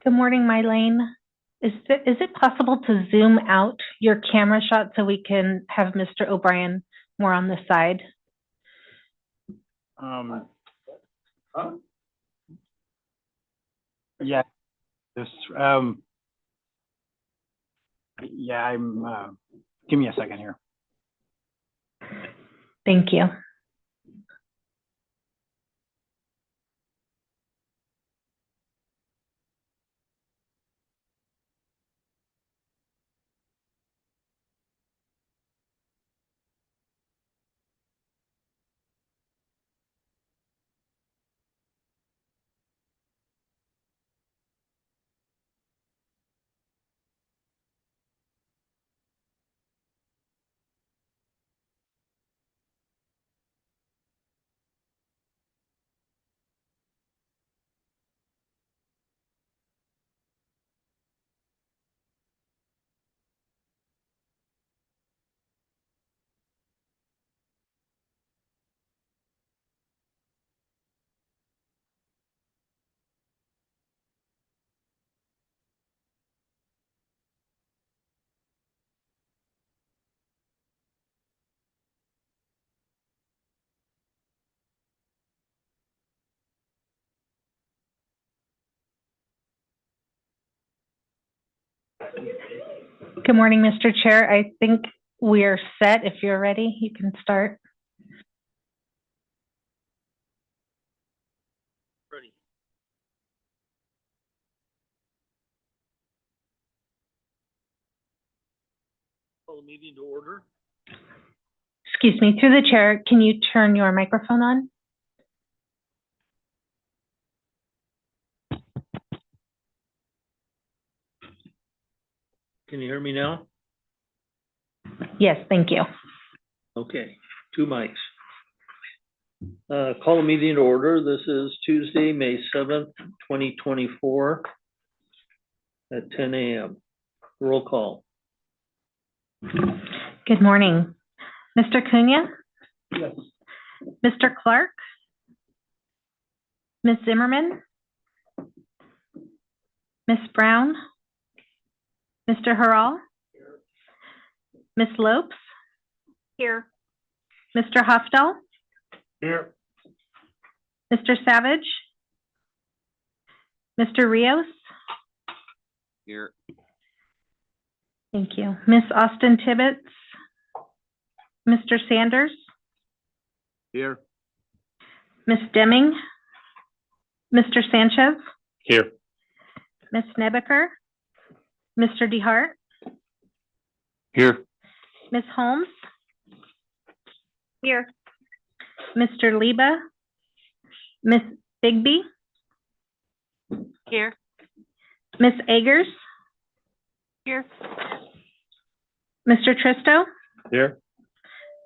Good morning, Mylene. Is it possible to zoom out your camera shot so we can have Mr. O'Brien more on the side? Yeah, this, yeah, give me a second here. Thank you. Good morning, Mr. Chair. I think we're set. If you're ready, you can start. Ready. Call the meeting to order. Excuse me, through the chair, can you turn your microphone on? Can you hear me now? Yes, thank you. Okay, two mics. Call the meeting to order. This is Tuesday, May 7th, 2024 at 10 a.m. Roll call. Good morning. Mr. Cunha? Yes. Mr. Clark? Ms. Zimmerman? Ms. Brown? Mr. Harrell? Ms. Lopes? Here. Mr. Hofstall? Here. Mr. Savage? Mr. Rios? Here. Thank you. Ms. Austin Tibbetts? Mr. Sanders? Here. Ms. Deming? Mr. Sanchez? Here. Ms. Nebeker? Mr. DeHart? Here. Ms. Holmes? Here. Mr. Liba? Ms. Bigby? Here. Ms. Agers? Here. Mr. Tristo? Here.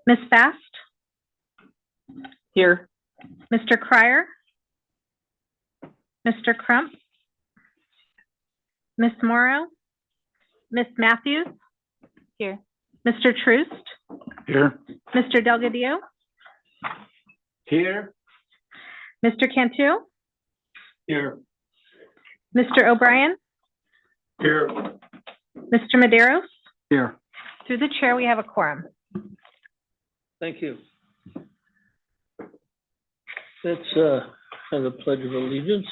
Ms. Fast? Here. Mr. Cryer? Mr. Crump? Ms. Morrow? Ms. Matthews? Here. Mr. Troost? Here. Mr. Delgadillo? Here. Mr. Cantu? Here. Mr. O'Brien? Here. Mr. Medeiros? Here. Through the chair, we have a quorum. Thank you. Let's have a pledge of allegiance.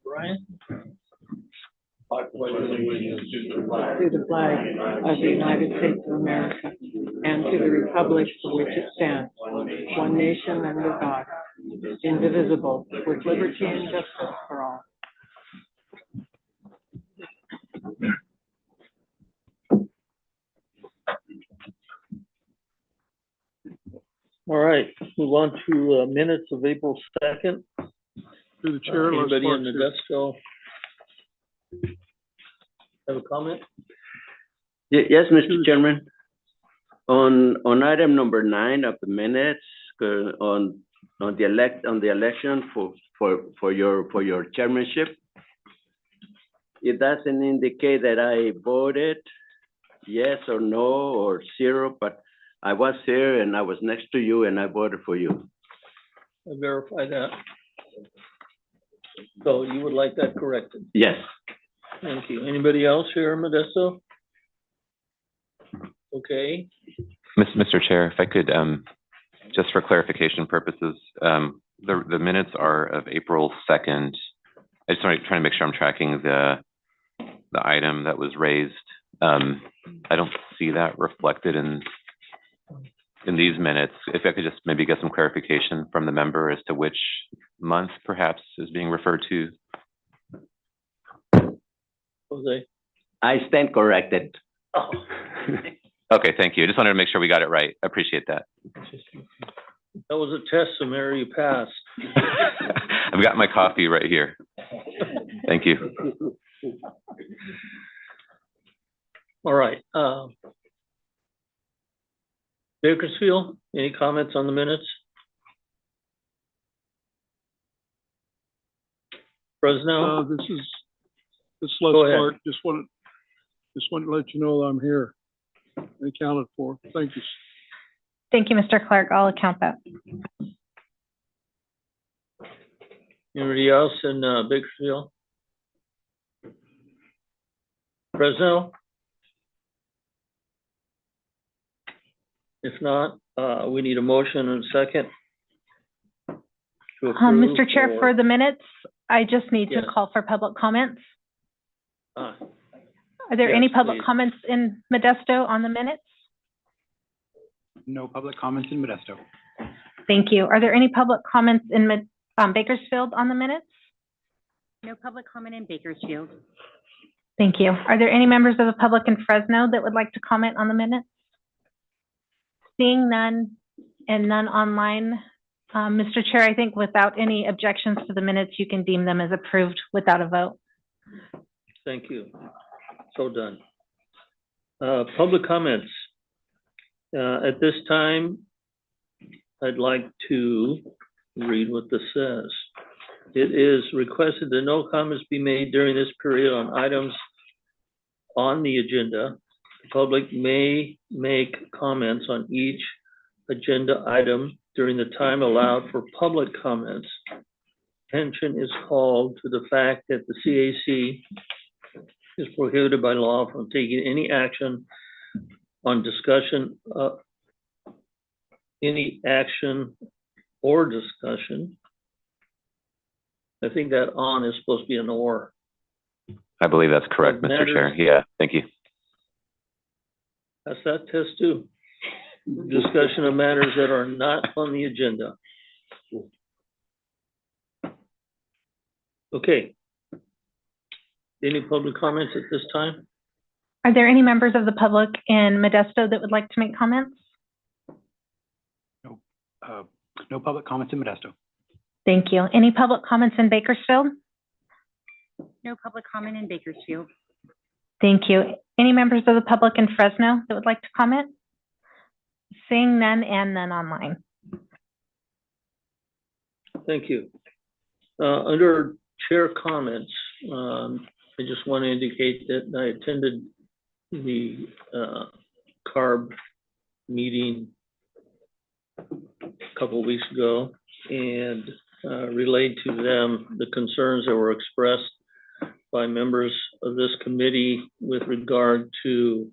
Brian? To the flag of the United States of America and to the republic for which it stands, one nation under God, indivisible, with liberty and justice for all. All right, move on to minutes of April 2nd. Through the chair. Anybody in the desk still have a comment? Yes, Mr. Chairman. On item number 9 of the minutes, on the election for your chairmanship, it doesn't indicate that I voted yes or no or 0, but I was here and I was next to you and I voted for you. verify that. So you would like that corrected? Yes. Thank you. Anybody else here, Modesto? Okay, Mr. Chair, if I could, just for clarification purposes, the minutes are of April 2nd. I just want to try to make sure I'm tracking the item that was raised. I don't see that reflected in these minutes. If I could just maybe get some clarification from the member as to which month perhaps is being referred to. Jose? I stand corrected. Oh. Okay, thank you. I just wanted to make sure we got it right. I appreciate that. That was a test, so Mary, you passed. I've got my coffee right here. Thank you. All right, Bakersfield, any comments on the minutes? Fresno? This is Les Go ahead. Clark. Just wanted to let you know that I'm here. Accounted for. Thank you. Thank you, Mr. Clark. I'll account that. Anybody else in Bakersfield? Fresno? If not, we need a motion and a second. to approve Mr. Chair, or- for the minutes, I just need to Yes. call for public comments. Ah, Are there Yes, any public please. comments in Modesto on the minutes? No public comments in Modesto. Thank you. Are there any public comments in Bakersfield on the minutes? No public comment in Bakersfield. Thank you. Are there any members of the public in Fresno that would like to comment on the minutes? Seeing none and none online, Mr. Chair, I think without any objections to the minutes, you can deem them as approved without a vote. Thank you. So done. Public comments. At this time, I'd like to read what this says. It is requested that no comments be made during this period on items on the agenda. The public may make comments on each agenda item during the time allowed for public comments. Attention is called to the fact that the CAC is prohibited by law from taking any action on discussion, any action or discussion. I think that on is supposed to be an or. I believe that's correct, Matters- Mr. Chair. Yeah, thank you. That's that test too. Discussion of matters that are not on the agenda. Okay. Any public comments at this time? Are there any members of the public in Modesto that would like to make comments? No public comments in Modesto. Thank you. Any public comments in Bakersfield? No public comment in Bakersfield. Thank you. Any members of the public in Fresno that would like to comment? Seeing none and none online. Thank you. Under chair comments, I just want to indicate that I attended the CARB meeting a couple of weeks ago and relayed to them the concerns that were expressed by members of this committee with regard to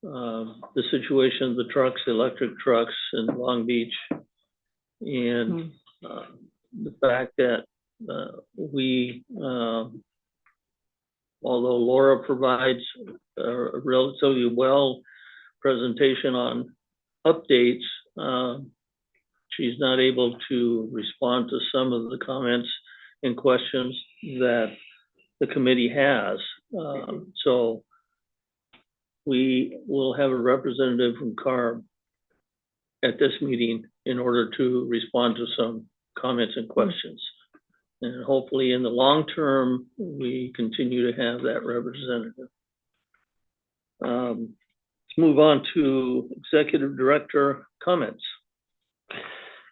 the situation of the trucks, electric trucks in Long Beach, and the fact that we, although Laura provides a relatively well presentation on updates, she's not able to respond to some of the comments and questions that the committee has. So we will have a representative from CARB at this meeting in order to respond to some comments and questions. And hopefully in the long term, we continue to have that representative. Let's move on to Executive Director comments.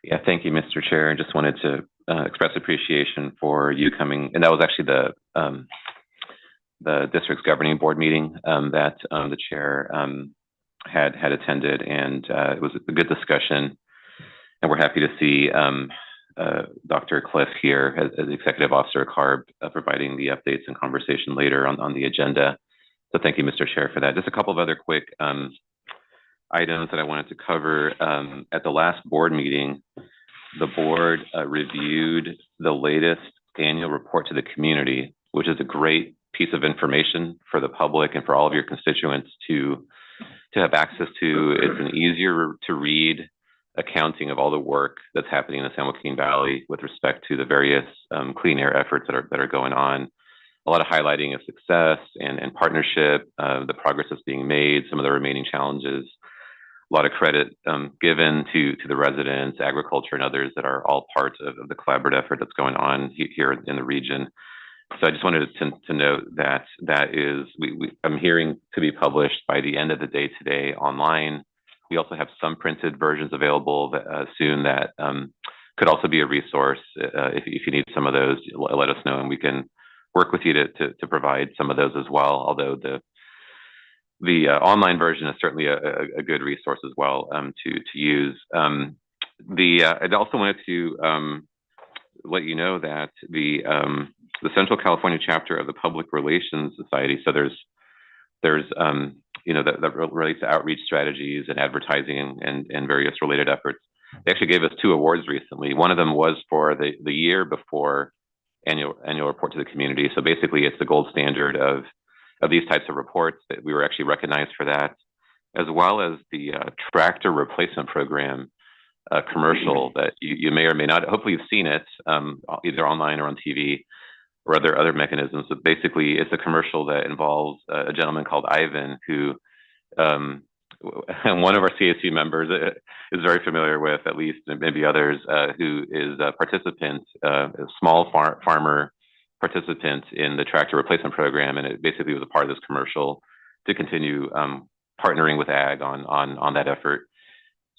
Yeah, thank you, Mr. Chair. I just wanted to express appreciation for you coming, and that was actually the district's governing board meeting that the chair had attended, and it was a good discussion. And we're happy to see Dr. Cliff here as Executive Officer of CARB, providing the updates and conversation later on the agenda. So thank you, Mr. Chair, for that. Just a couple of other quick items that I wanted to cover. At the last board meeting, the board reviewed the latest annual report to the community, which is a great piece of information for the public and for all of your constituents to have access to. It's an easier to read accounting of all the work that's happening in the San Joaquin Valley with respect to the various clean air efforts that are going on. A lot of highlighting of success and partnership, the progress that's being made, some of the remaining challenges. A lot of credit given to the residents, agriculture, and others that are all parts of the collaborative effort that's going on here in the region. So I just wanted to note that I'm hearing to be published by the end of the day today online. We also have some printed versions available soon that could also be a resource. If you need some of those, let us know, and we can work with you to provide some of those as well. Although the online version is certainly a good resource as well to use. I also wanted to let you know that the Central California chapter of the Public Relations Society. So there's that relates to outreach strategies and advertising and various related efforts. They actually gave us 2 awards recently. One of them was for the year before annual report to the community. So basically, it's the gold standard of these types of reports. That we were actually recognized for that, as well as the tractor replacement program commercial that you may or may not. Hopefully, you've seen it either online or on TV or other mechanisms. But basically, it's a commercial that involves a gentleman called Ivan, who one of our CAC members is very familiar with, at least, and maybe others, who is a participant, a small farmer participant in the tractor replacement program, and it basically was a part of this commercial to continue partnering with ag on that effort.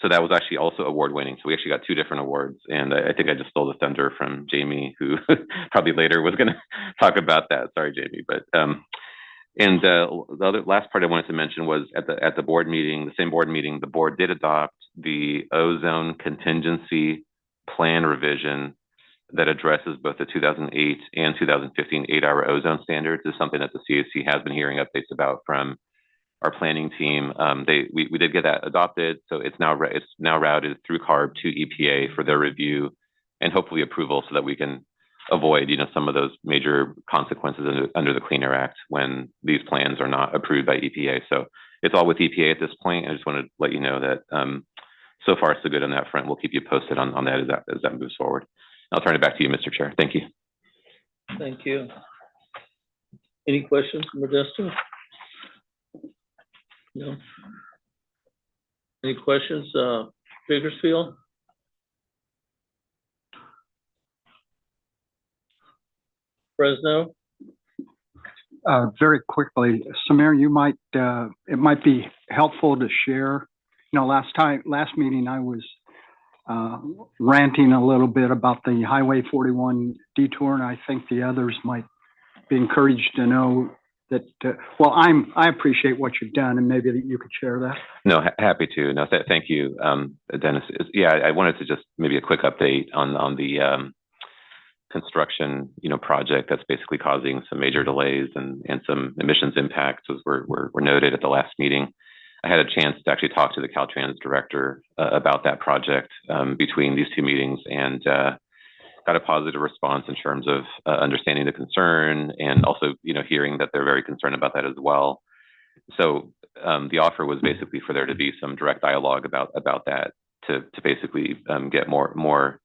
So that was actually also award winning. So we actually got 2 different awards, and I think I just stole the thunder from Jamie, who probably later was going to talk about that. Sorry, Jamie, but and the last part I wanted to mention was at the board meeting, the same board meeting, the board did adopt the ozone contingency plan revision that addresses both the 2008 and 2015 8-hour ozone standards. Is something that the CAC has been hearing updates about from our planning team. We did get that adopted, so it's now routed through CARB to EPA for their review and hopefully approval, so that we can avoid some of those major consequences under the Clean Air Act when these plans are not approved by EPA. So it's all with EPA at this point. I just want to let you know that so far so good on that front. We'll keep you posted on that as that moves forward. I'll turn it back to you, Mr. Chair. Thank you. Thank you. Any questions, Modesto? No. Any questions, Bakersfield? Fresno? Very quickly, Samir, it might be helpful to share. Last meeting I was ranting a little bit about the Highway 41 detour, and I think the others might be encouraged to know that. I appreciate what you've done, and maybe that you could share that. No, happy to. No, thank you, Dennis. I wanted to just maybe a quick update on the construction, project that's basically causing some major delays and some emissions impacts, as were noted at the last meeting. I had a chance to actually talk to the Caltrans director about that project between these 2 meetings, and got a positive response in terms of understanding the concern, and also, hearing that they're very concerned about that as well. So the offer was basically for there to be some direct dialogue about that to basically get more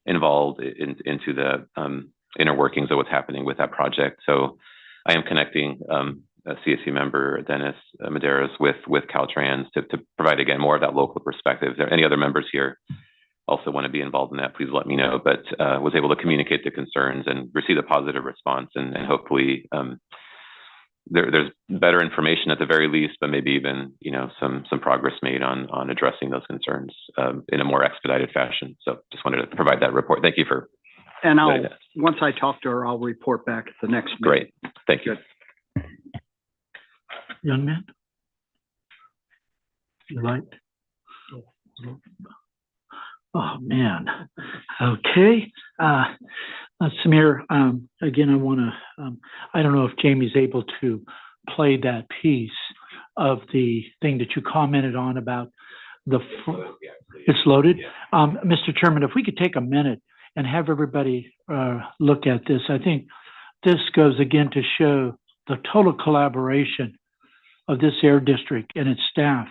involved into the inner workings of what's happening with that project. So I am connecting a CAC member, Dennis Medeiros, with Caltrans to provide, again, more of that local perspective. If there are any other members here also want to be involved in that, please let me know. But was able to communicate the concerns and receive a positive response, and hopefully there's better information at the very least, but maybe even some progress made on addressing those concerns in a more expedited fashion. So just wanted to provide that report. Thank you for. And once I talk to her, I'll report back at the next meeting. Great, thank you. Good. Young man, you light. Oh, man. Okay. Samir, again, I want to, I don't know if Jamie's able to play that piece of the thing that you commented on about it's loaded. Mr. Chairman, if we could take a minute and have everybody look at this, I think this goes again to show the total collaboration of this air district and its staff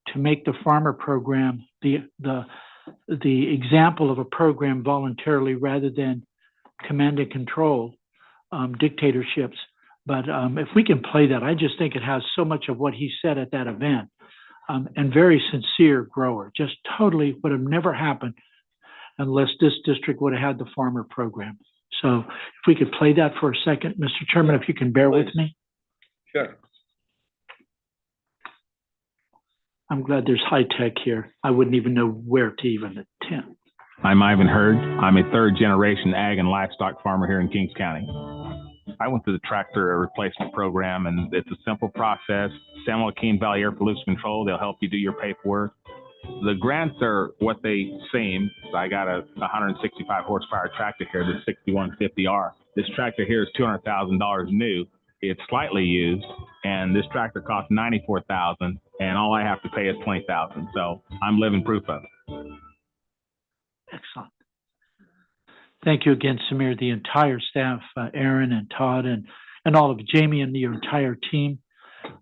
to make the farmer program the example of a program voluntarily rather than command and control dictatorships. But if we can play that, I just think it has so much of what he said at that event. And very sincere grower, just totally would have never happened unless this district would have had the farmer program. So if we could play that for a second, Mr. Chairman, if you can bear with me. Sure. I'm glad there's high tech here. I wouldn't even know where to even attempt. I'm Ivan Hurd. I'm a third generation ag and livestock farmer here in Kings County. I went through the tractor replacement program, and it's a simple process. San Joaquin Valley Air Pollution Control, they'll help you do your paperwork. The grants are what they seem. I got a 165 horsepower tractor here, the 6150R. This tractor here is $200,000 new. It's slightly used, and this tractor costs $94,000, and all I have to pay is $20,000. So I'm living proof of it. Excellent. Thank you again, Samir, the entire staff, Aaron and Todd and all of Jamie and your entire team.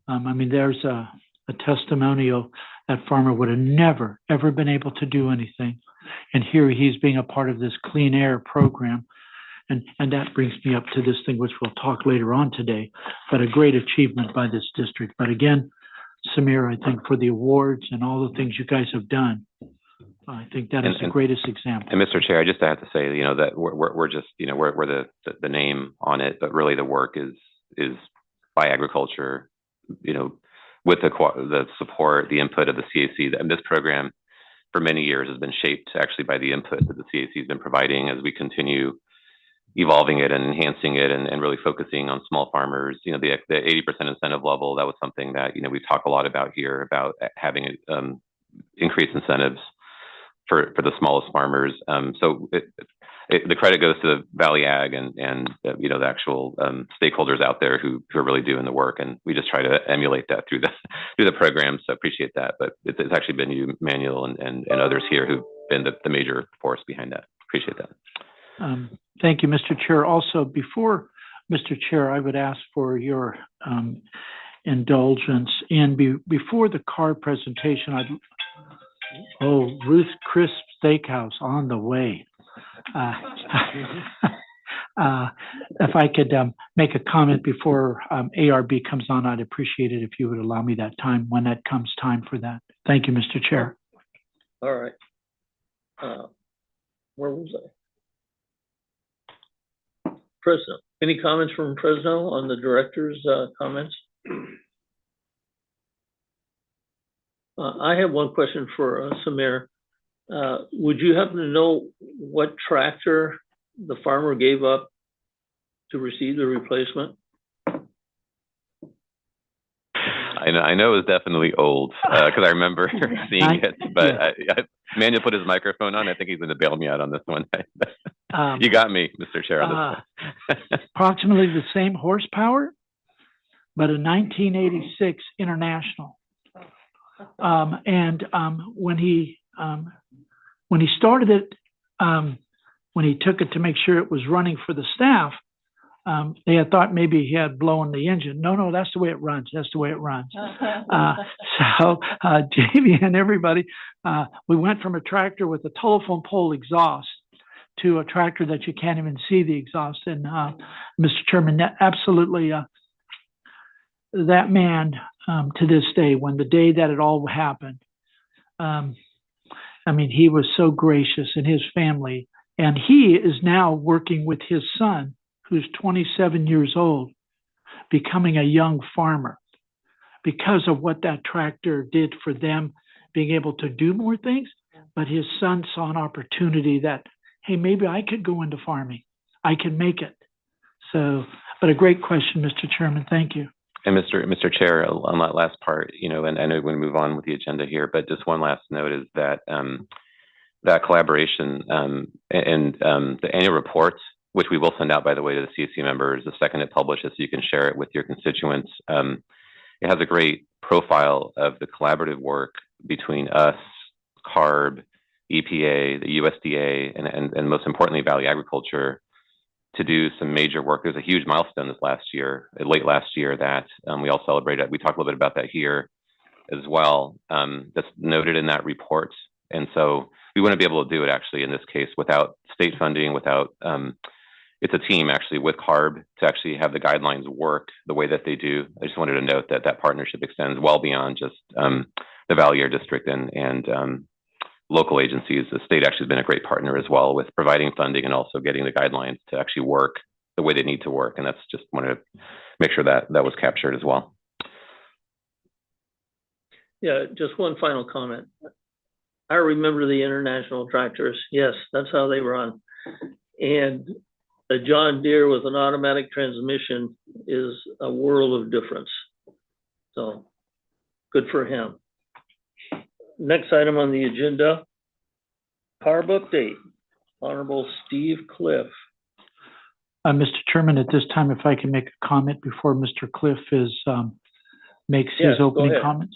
I mean, there's a testimonial that farmer would have never, ever been able to do anything. And here he's being a part of this clean air program. And that brings me up to this thing, which we'll talk later on today, but a great achievement by this district. But again, Samir, I think for the awards and all the things you guys have done, I think that is the greatest example. And Mr. Chair, I just have to say, that we're just, we're the name on it, but really the work is by agriculture, with the support, the input of the CAC. And this program for many years has been shaped actually by the input that the CAC has been providing as we continue evolving it and enhancing it and really focusing on small farmers. The 80% incentive level, that was something that, we've talked a lot about here about having increased incentives for the smallest farmers. So the credit goes to the Valley Ag and the actual stakeholders out there who are really doing the work, and we just try to emulate that through the program. So appreciate that. But it's actually been you, Manuel, and others here who've been the major force behind that. Appreciate that. Thank you, Mr. Chair. Also, before Mr. Chair, I would ask for your indulgence. And before the card presentation, Ruth Chris Steakhouse on the way. If I could make a comment before ARB comes on, I'd appreciate it if you would allow me that time when that comes time for that. Thank you, Mr. Chair. All right. Where was I? Fresno. Any comments from Fresno on the director's comments? I have one question for Samir. Would you happen to know what tractor the farmer gave up to receive the replacement? I know it was definitely old because I remember seeing it, but Manuel put his microphone on. I think he's going to bail me out on this one. You got me, Mr. Chair, on this one. Approximately the same horsepower, but a 1986 International. When he started it, when he took it to make sure it was running for the staff, they had thought maybe he had blown the engine. No, that's the way it runs. That's the way it runs. So Jamie and everybody, we went from a tractor with a telephone pole exhaust to a tractor that you can't even see the exhaust. And Mr. Chairman, that absolutely, that man to this day, when the day that it all happened, he was so gracious, and his family, and he is now working with his son, who's 27 years old, becoming a young farmer because of what that tractor did for them, being able to do more things. But his son saw an opportunity that, hey, maybe I could go into farming. I can make it. So, but a great question, Mr. Chairman. Thank you. And Mr. Chair, on that last part, and I know we're going to move on with the agenda here, but just one last note is that that collaboration, and the annual report, which we will send out, by the way, to the CAC members the second it publishes, so you can share it with your constituents. It has a great profile of the collaborative work between us, CARB, EPA, the USDA, and most importantly, Valley Agriculture, to do some major work. There's a huge milestone this last year, late last year, that we all celebrated. We talked a little bit about that here as well. That's noted in that report. And so we wouldn't be able to do it actually in this case without state funding, without, it's a team actually with CARB to actually have the guidelines work the way that they do. I just wanted to note that that partnership extends well beyond just the Valley Air District and local agencies. The state actually has been a great partner as well with providing funding and also getting the guidelines to actually work the way they need to work. And that's just wanted to make sure that that was captured as well. Yeah, just one final comment. I remember the international tractors. Yes, that's how they run. And a John Deere with an automatic transmission is a world of difference. So good for him. Next item on the agenda, CARB update. Honorable Steve Cliff. Mr. Chairman, at this time, if I can make a comment before Mr. Cliff makes his opening comments.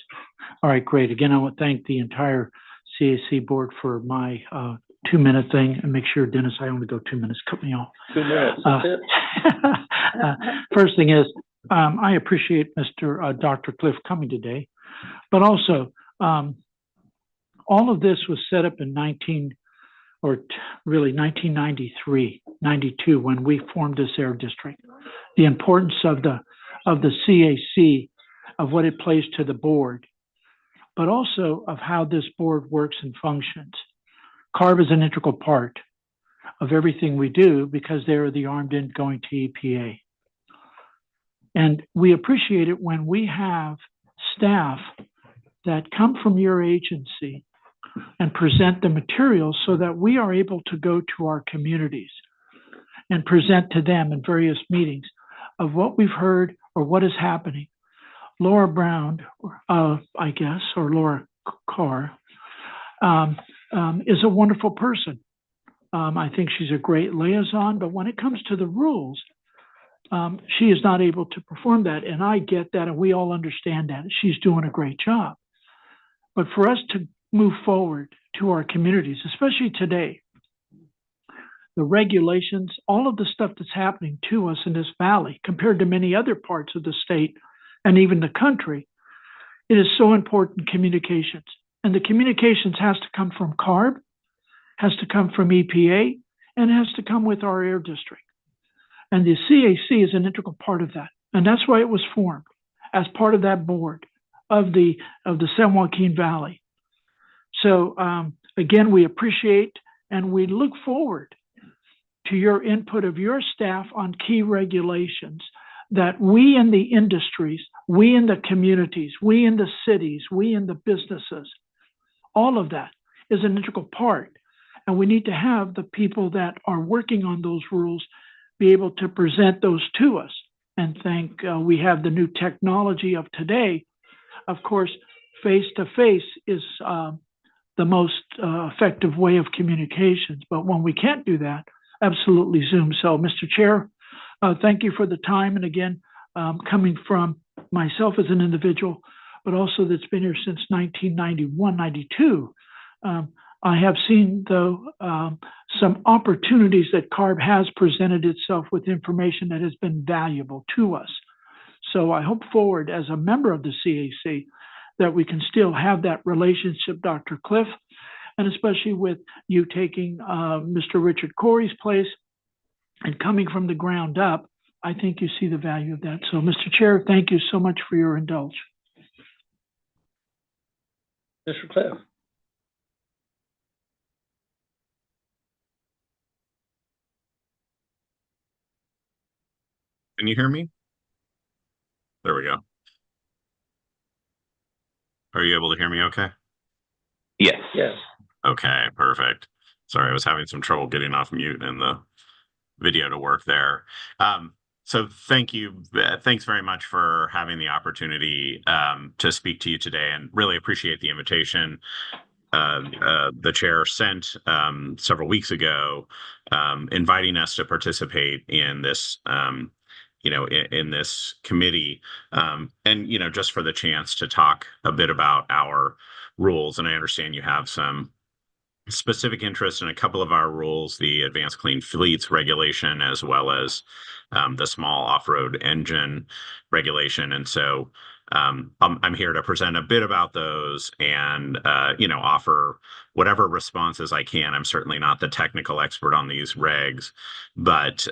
All right, great. Again, I want to thank the entire CAC board for my 2-minute thing, and make sure, Dennis, I only go 2 minutes. Cut me off. 2 minutes. That's it. First thing is, I appreciate Dr. Cliff coming today, but also all of this was set up in 1993, 92, when we formed this air district. The importance of the CAC, of what it plays to the board, but also of how this board works and functions. CARB is an integral part of everything we do because they're the armed end going to EPA. And we appreciate it when we have staff that come from your agency and present the materials so that we are able to go to our communities and present to them in various meetings of what we've heard or what is happening. Laura Brown, I guess, or Laura Carr, is a wonderful person. I think she's a great liaison, but when it comes to the rules, she is not able to perform that. And I get that, and we all understand that. She's doing a great job. But for us to move forward to our communities, especially today, the regulations, all of the stuff that's happening to us in this valley compared to many other parts of the state and even the country, it is so important, communications. And the communications has to come from CARB, has to come from EPA, and has to come with our air district. And the CAC is an integral part of that. And that's why it was formed as part of that board of the San Joaquin Valley. So again, we appreciate and we look forward to your input of your staff on key regulations that we in the industries, we in the communities, we in the cities, we in the businesses, all of that is an integral part. And we need to have the people that are working on those rules be able to present those to us. And we have the new technology of today. Of course, face-to-face is the most effective way of communications. But when we can't do that, absolutely Zoom. So, Mr. Chair, thank you for the time. And again, coming from myself as an individual, but also that's been here since 1991, 92, I have seen, though, some opportunities that CARB has presented itself with information that has been valuable to us. So I hope forward as a member of the CAC that we can still have that relationship, Dr. Cliff, and especially with you taking Mr. Richard Corey's place and coming from the ground up, I think you see the value of that. So, Mr. Chair, thank you so much for your indulge. Mr. Cliff. Can you hear me? There we go. Are you able to hear me okay? Yes. Yes. Okay, perfect. Sorry, I was having some trouble getting off mute and the video to work there. So thank you. Thanks very much for having the opportunity to speak to you today, and really appreciate the invitation. the chair sent several weeks ago, inviting us to participate in this, in this committee, and just for the chance to talk a bit about our rules. And I understand you have some specific interest in a couple of our rules, the Advanced Clean Fleets regulation, as well as the small off-road engine regulation. And so I'm here to present a bit about those and, offer whatever responses I can. I'm certainly not the technical expert on these regs, but,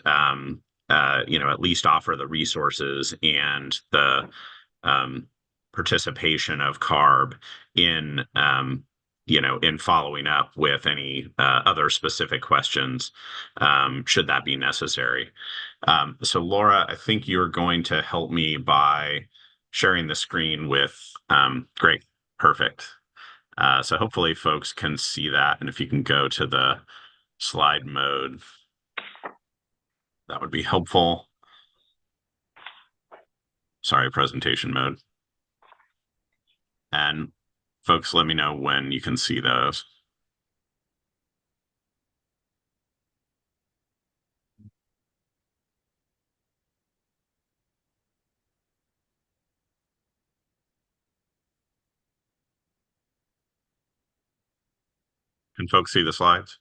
at least offer the resources and the participation of CARB in, in following up with any other specific questions, should that be necessary. So Laura, I think you're going to help me by sharing the screen with, great, perfect. So hopefully folks can see that. And if you can go to the slide mode, that would be helpful. Sorry, presentation mode. And folks, let me know when you can see those. Can folks see the slides?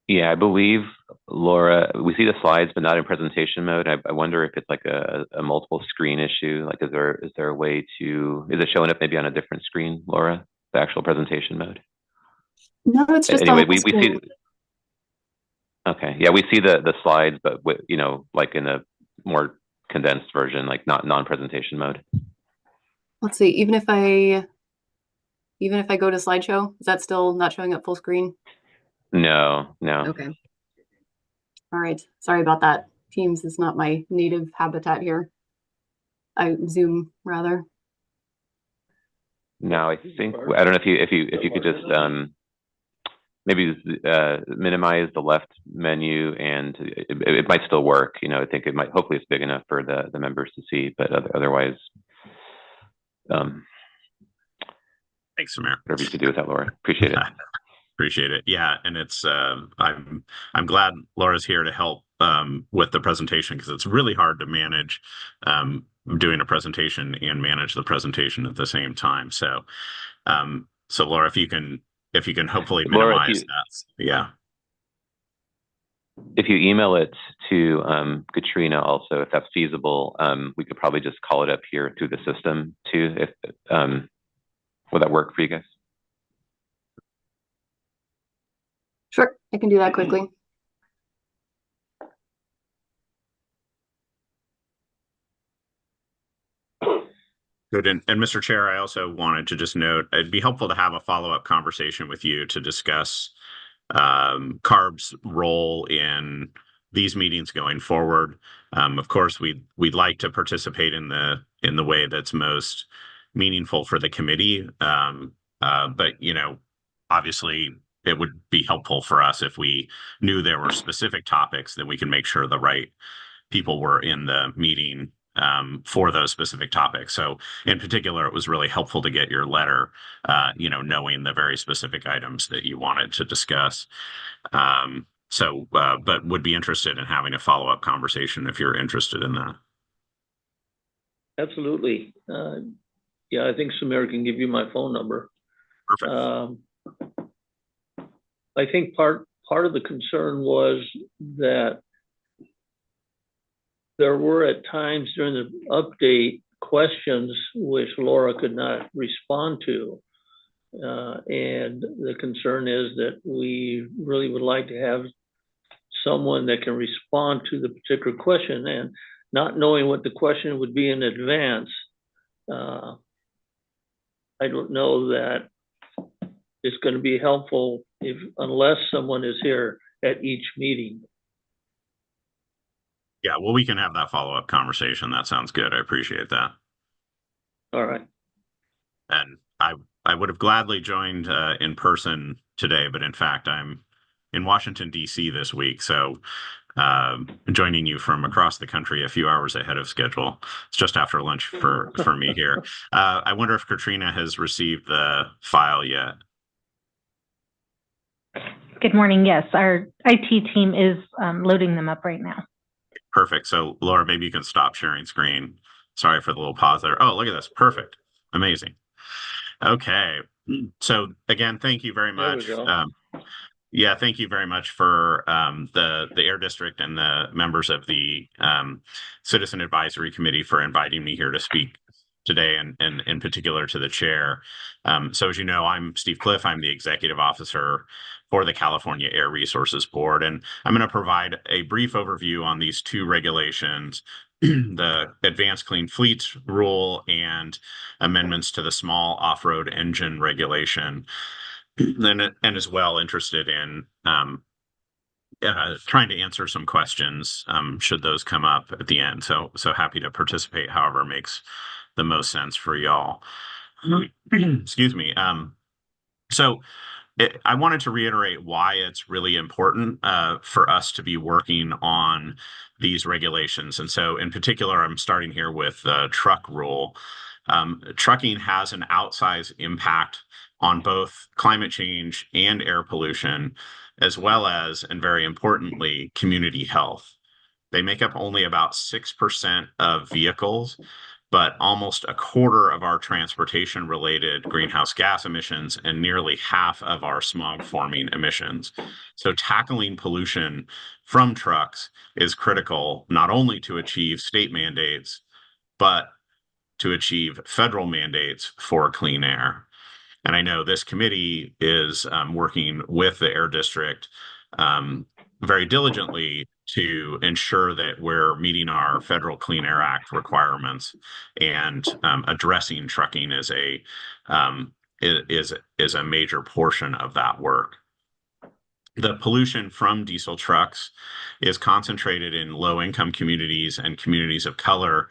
Yeah, I believe, Laura, we see the slides, but not in presentation mode. I wonder if it's like a multiple screen issue. Like, is there a way to, is it showing up maybe on a different screen, Laura, the actual presentation mode? No, it's just Anyway, on we the screen. see, okay, yeah, we see the slides, but like in a more condensed version, like not non-presentation mode. Let's see, even if I go to slideshow, is that still not showing up full screen? No. Okay. All right. Sorry about that. Teams is not my native habitat here. Zoom rather. No, I think, I don't know if you could just maybe minimize the left menu, and it might still work. I think it might, hopefully it's big enough for the members to see, but otherwise, Thanks, Samir. whatever you could do with that, Laura. Appreciate it. Appreciate it. Yeah, and it's I'm glad Laura's here to help with the presentation, because it's really hard to manage doing a presentation and manage the presentation at the same time. So Laura, if you can hopefully minimize that. Yeah. If you email it to Katrina also, if that's feasible, we could probably just call it up here through the system too. If will that work for you guys? Sure, I can do that quickly. Good. And Mr. Chair, I also wanted to just note, it'd be helpful to have a follow-up conversation with you to discuss CARB's role in these meetings going forward. Of course, we'd like to participate in the way that's most meaningful for the committee. But obviously it would be helpful for us if we knew there were specific topics that we can make sure the right people were in the meeting for those specific topics. So in particular, it was really helpful to get your letter, knowing the very specific items that you wanted to discuss. But would be interested in having a follow-up conversation if you're interested in that. Absolutely. Yeah, I think Samir can give you my phone number. Perfect. I think part of the concern was that there were at times during the update questions which Laura could not respond to. And the concern is that we really would like to have someone that can respond to the particular question, and not knowing what the question would be in advance. I don't know that it's going to be helpful unless someone is here at each meeting. Yeah, well, we can have that follow-up conversation. That sounds good. I appreciate that. All right. And I would have gladly joined in person today, but in fact, I'm in Washington, D.C. this week. So joining you from across the country a few hours ahead of schedule. It's just after lunch for me here. I wonder if Katrina has received the file yet. Good morning. Yes, our IT team is loading them up right now. Perfect. So Laura, maybe you can stop sharing screen. Sorry for the little pause there. Oh, look at this. Perfect. Amazing. Okay. So again, thank you very There we much. go. Yeah, thank you very much for the Air District and the members of the Citizen Advisory Committee for inviting me here to speak today, and in particular to the chair. So as you know, I'm Steve Cliff. I'm the executive officer for the California Air Resources Board, and I'm going to provide a brief overview on these two regulations, the Advanced Clean Fleets Rule and amendments to the Small Off-Road Engine Regulation, and as well interested in trying to answer some questions should those come up at the end. So happy to participate however makes the most sense for y'all. Excuse me. I wanted to reiterate why it's really important for us to be working on these regulations. And so in particular, I'm starting here with the truck rule. Trucking has an outsized impact on both climate change and air pollution, as well as, and very importantly, community health. They make up only about 6% of vehicles, but almost a quarter of our transportation-related greenhouse gas emissions and nearly half of our smog-forming emissions. So tackling pollution from trucks is critical, not only to achieve state mandates, but to achieve federal mandates for clean air. And I know this committee is working with the Air District very diligently to ensure that we're meeting our Federal Clean Air Act requirements, and addressing trucking is a major portion of that work. The pollution from diesel trucks is concentrated in low-income communities and communities of color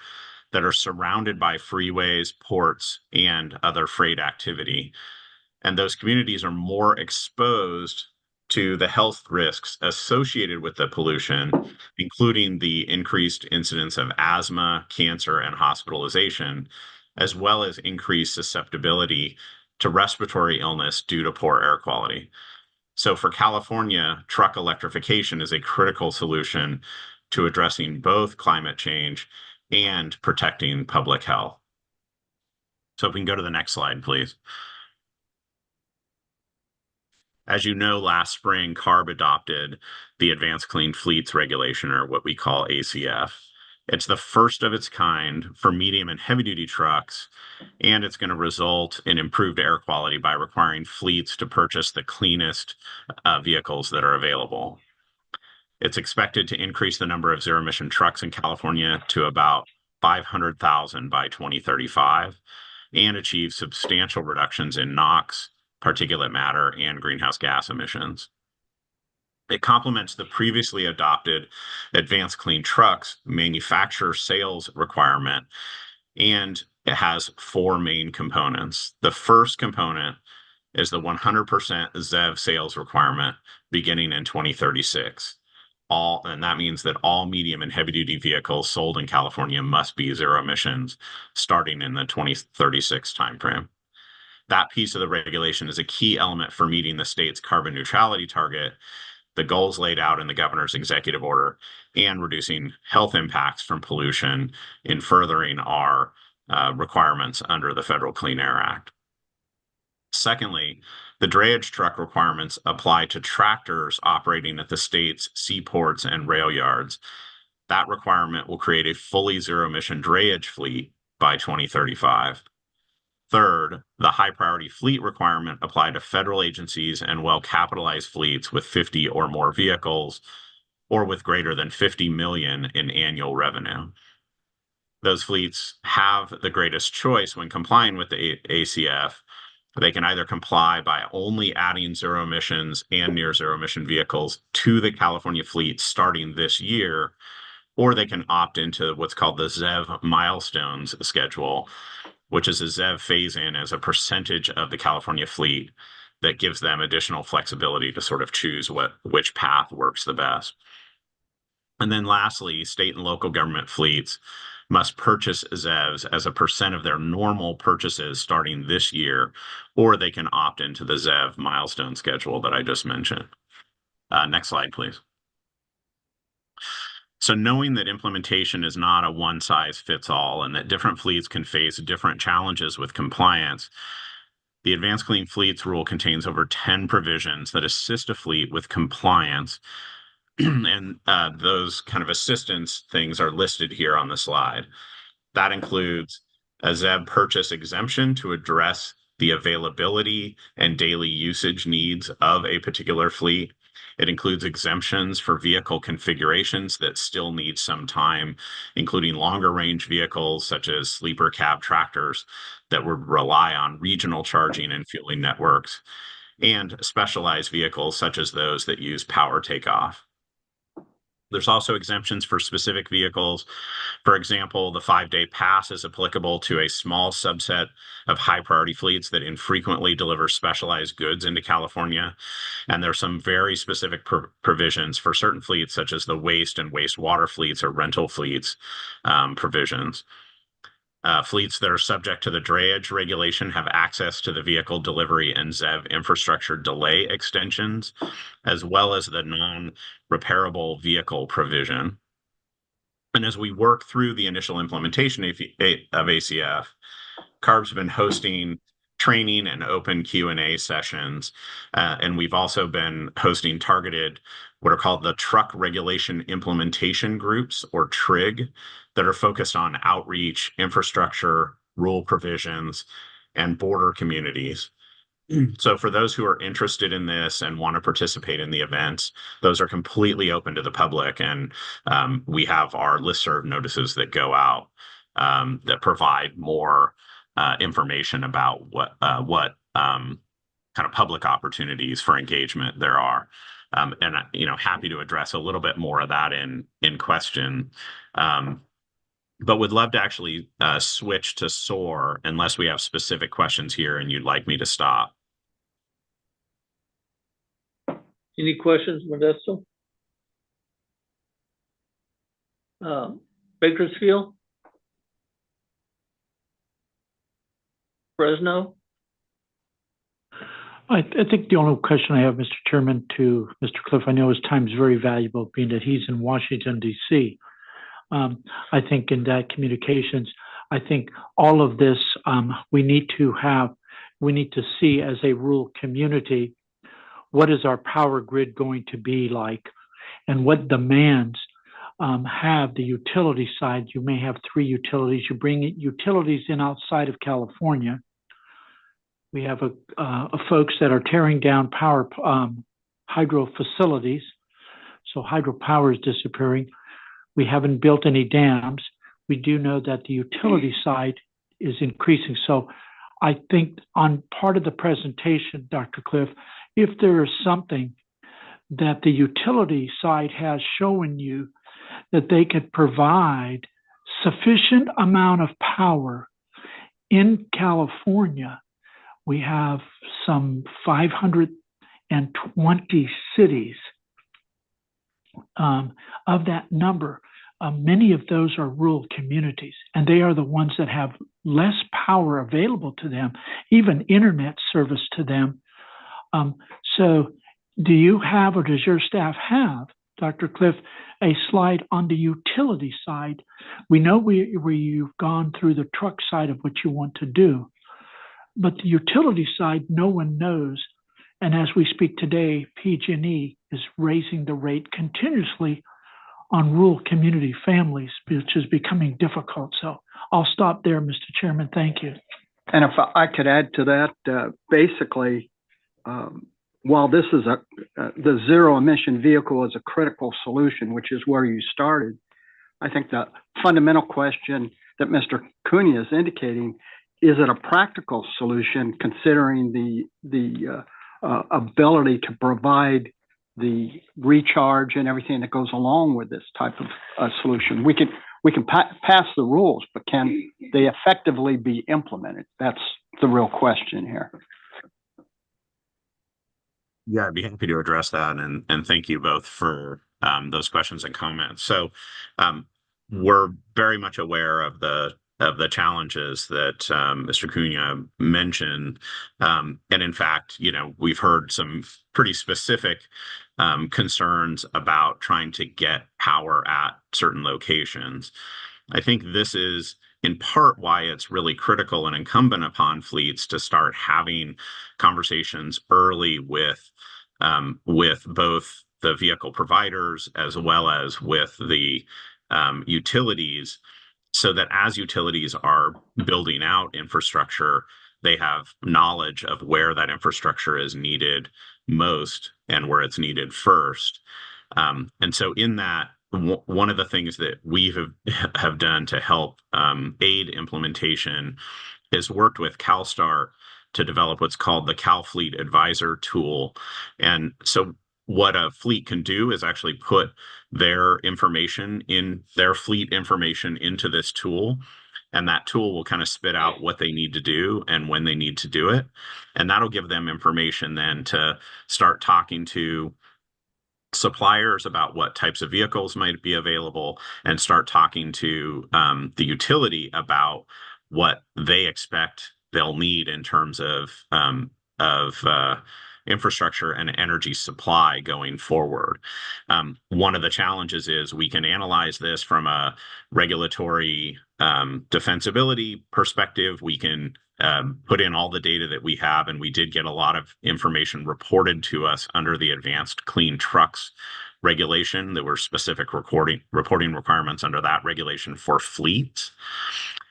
that are surrounded by freeways, ports, and other freight activity. And those communities are more exposed to the health risks associated with the pollution, including the increased incidence of asthma, cancer, and hospitalization, as well as increased susceptibility to respiratory illness due to poor air quality. So for California, truck electrification is a critical solution to addressing both climate change and protecting public health. So if we can go to the next slide, please. As you know, last spring, CARB adopted the Advanced Clean Fleets Regulation, or what we call ACF. It's the first of its kind for medium and heavy-duty trucks, and it's going to result in improved air quality by requiring fleets to purchase the cleanest vehicles that are available. It's expected to increase the number of zero-emission trucks in California to about 500,000 by 2035, and achieve substantial reductions in NOx, particulate matter, and greenhouse gas emissions. It complements the previously adopted Advanced Clean Trucks manufacturer sales requirement, and it has four main components. The first component is the 100% ZEV sales requirement beginning in 2036. And that means that all medium and heavy duty vehicles sold in California must be zero emissions starting in the 2036 timeframe. That piece of the regulation is a key element for meeting the state's carbon neutrality target, the goals laid out in the governor's executive order, and reducing health impacts from pollution in furthering our requirements under the Federal Clean Air Act. Secondly, the drayage truck requirements apply to tractors operating at the state's seaports and rail yards. That requirement will create a fully zero-emission drayage fleet by 2035. Third, the high priority fleet requirement applied to federal agencies and well-capitalized fleets with 50 or more vehicles, or with greater than 50 million in annual revenue. Those fleets have the greatest choice when complying with the ACF. They can either comply by only adding zero emissions and near zero emission vehicles to the California fleet starting this year, or they can opt into what's called the ZEV milestones schedule, which is a ZEV phase-in as a percentage of the California fleet that gives them additional flexibility to sort of choose which path works the best. And then lastly, state and local government fleets must purchase ZEVs as a percent of their normal purchases starting this year, or they can opt into the ZEV milestone schedule that I just mentioned. Next slide, please. So knowing that implementation is not a one-size-fits-all and that different fleets can face different challenges with compliance, the Advanced Clean Fleets rule contains over 10 provisions that assist a fleet with compliance. And those kind of assistance things are listed here on the slide. That includes a ZEV purchase exemption to address the availability and daily usage needs of a particular fleet. It includes exemptions for vehicle configurations that still need some time, including longer range vehicles such as sleeper cab tractors that would rely on regional charging and fueling networks, and specialized vehicles such as those that use power takeoff. There's also exemptions for specific vehicles. For example, the 5-day pass is applicable to a small subset of high priority fleets that infrequently deliver specialized goods into California. And there's some very specific provisions for certain fleets, such as the waste and wastewater fleets or rental fleets provisions. Fleets that are subject to the drayage regulation have access to the vehicle delivery and ZEV infrastructure delay extensions, as well as the non-repairable vehicle provision. And as we work through the initial implementation of ACF, CARB's been hosting training and open Q&A sessions, and we've also been hosting targeted, what are called the Truck Regulation Implementation Groups, or TRIG, that are focused on outreach, infrastructure, rule provisions, and border communities. So for those who are interested in this and want to participate in the events, those are completely open to the public. And we have our listserv notices that go out that provide more information about what kind of public opportunities for engagement there are. And happy to address a little bit more of that in question. But would love to actually switch to SOAR unless we have specific questions here and you'd like me to stop. Any questions, Modesto? Bakersfield? Fresno? I think the only question I have, Mr. Chairman, to Mr. Cliff, I know his time is very valuable, being that he's in Washington, D.C. I think in that communications, I think all of this, we need to see as a rural community, what is our power grid going to be like, and what demands have the utility side. You may have 3 utilities. You bring utilities in outside of California. We have folks that are tearing down power hydro facilities, so hydropower is disappearing. We haven't built any dams. We do know that the utility side is increasing. So I think on part of the presentation, Dr. Cliff, if there is something that the utility side has shown you that they could provide sufficient amount of power in California, we have some 520 cities. Of that number, many of those are rural communities, and they are the ones that have less power available to them, even internet service to them. So do you have, or does your staff have, Dr. Cliff, a slide on the utility side? We know where you've gone through the truck side of what you want to do, but the utility side, no one knows. And as we speak today, PG&E is raising the rate continuously on rural community families, which is becoming difficult. So I'll stop there, Mr. Chairman. Thank you. And if I could add to that, basically, while this is the zero emission vehicle is a critical solution, which is where you started, I think the fundamental question that Mr. Cunha is indicating, is it a practical solution considering the ability to provide the recharge and everything that goes along with this type of solution? We can pass the rules, but can they effectively be implemented? That's the real question here. Yeah, I'd be happy to address that, and thank you both for those questions and comments. So we're very much aware of the challenges that Mr. Cunha mentioned. And in fact, we've heard some pretty specific concerns about trying to get power at certain locations. I think this is in part why it's really critical and incumbent upon fleets to start having conversations early with both the vehicle providers as well as with the utilities, so that as utilities are building out infrastructure, they have knowledge of where that infrastructure is needed most and where it's needed first. And so in that, one of the things that we have done to help aid implementation is worked with CalSTART to develop what's called the CalFleet Advisor tool. And so what a fleet can do is actually put their fleet information into this tool. And that tool will kind of spit out what they need to do and when they need to do it. And that'll give them information then to start talking to suppliers about what types of vehicles might be available and start talking to the utility about what they expect they'll need in terms of infrastructure and energy supply going forward. One of the challenges is we can analyze this from a regulatory defensibility perspective. We can put in all the data that we have, and we did get a lot of information reported to us under the Advanced Clean Trucks regulation. There were specific reporting requirements under that regulation for fleets.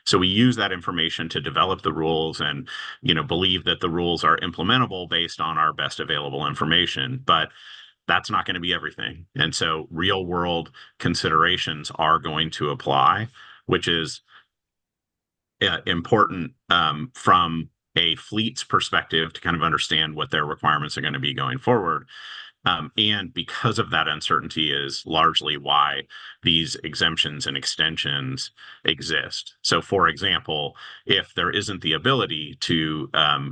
So we use that information to develop the rules and, believe that the rules are implementable based on our best available information. But that's not going to be everything. And so real world considerations are going to apply, which is important from a fleet's perspective to kind of understand what their requirements are going to be going forward. And because of that uncertainty is largely why these exemptions and extensions exist. So, for example, if there isn't the ability to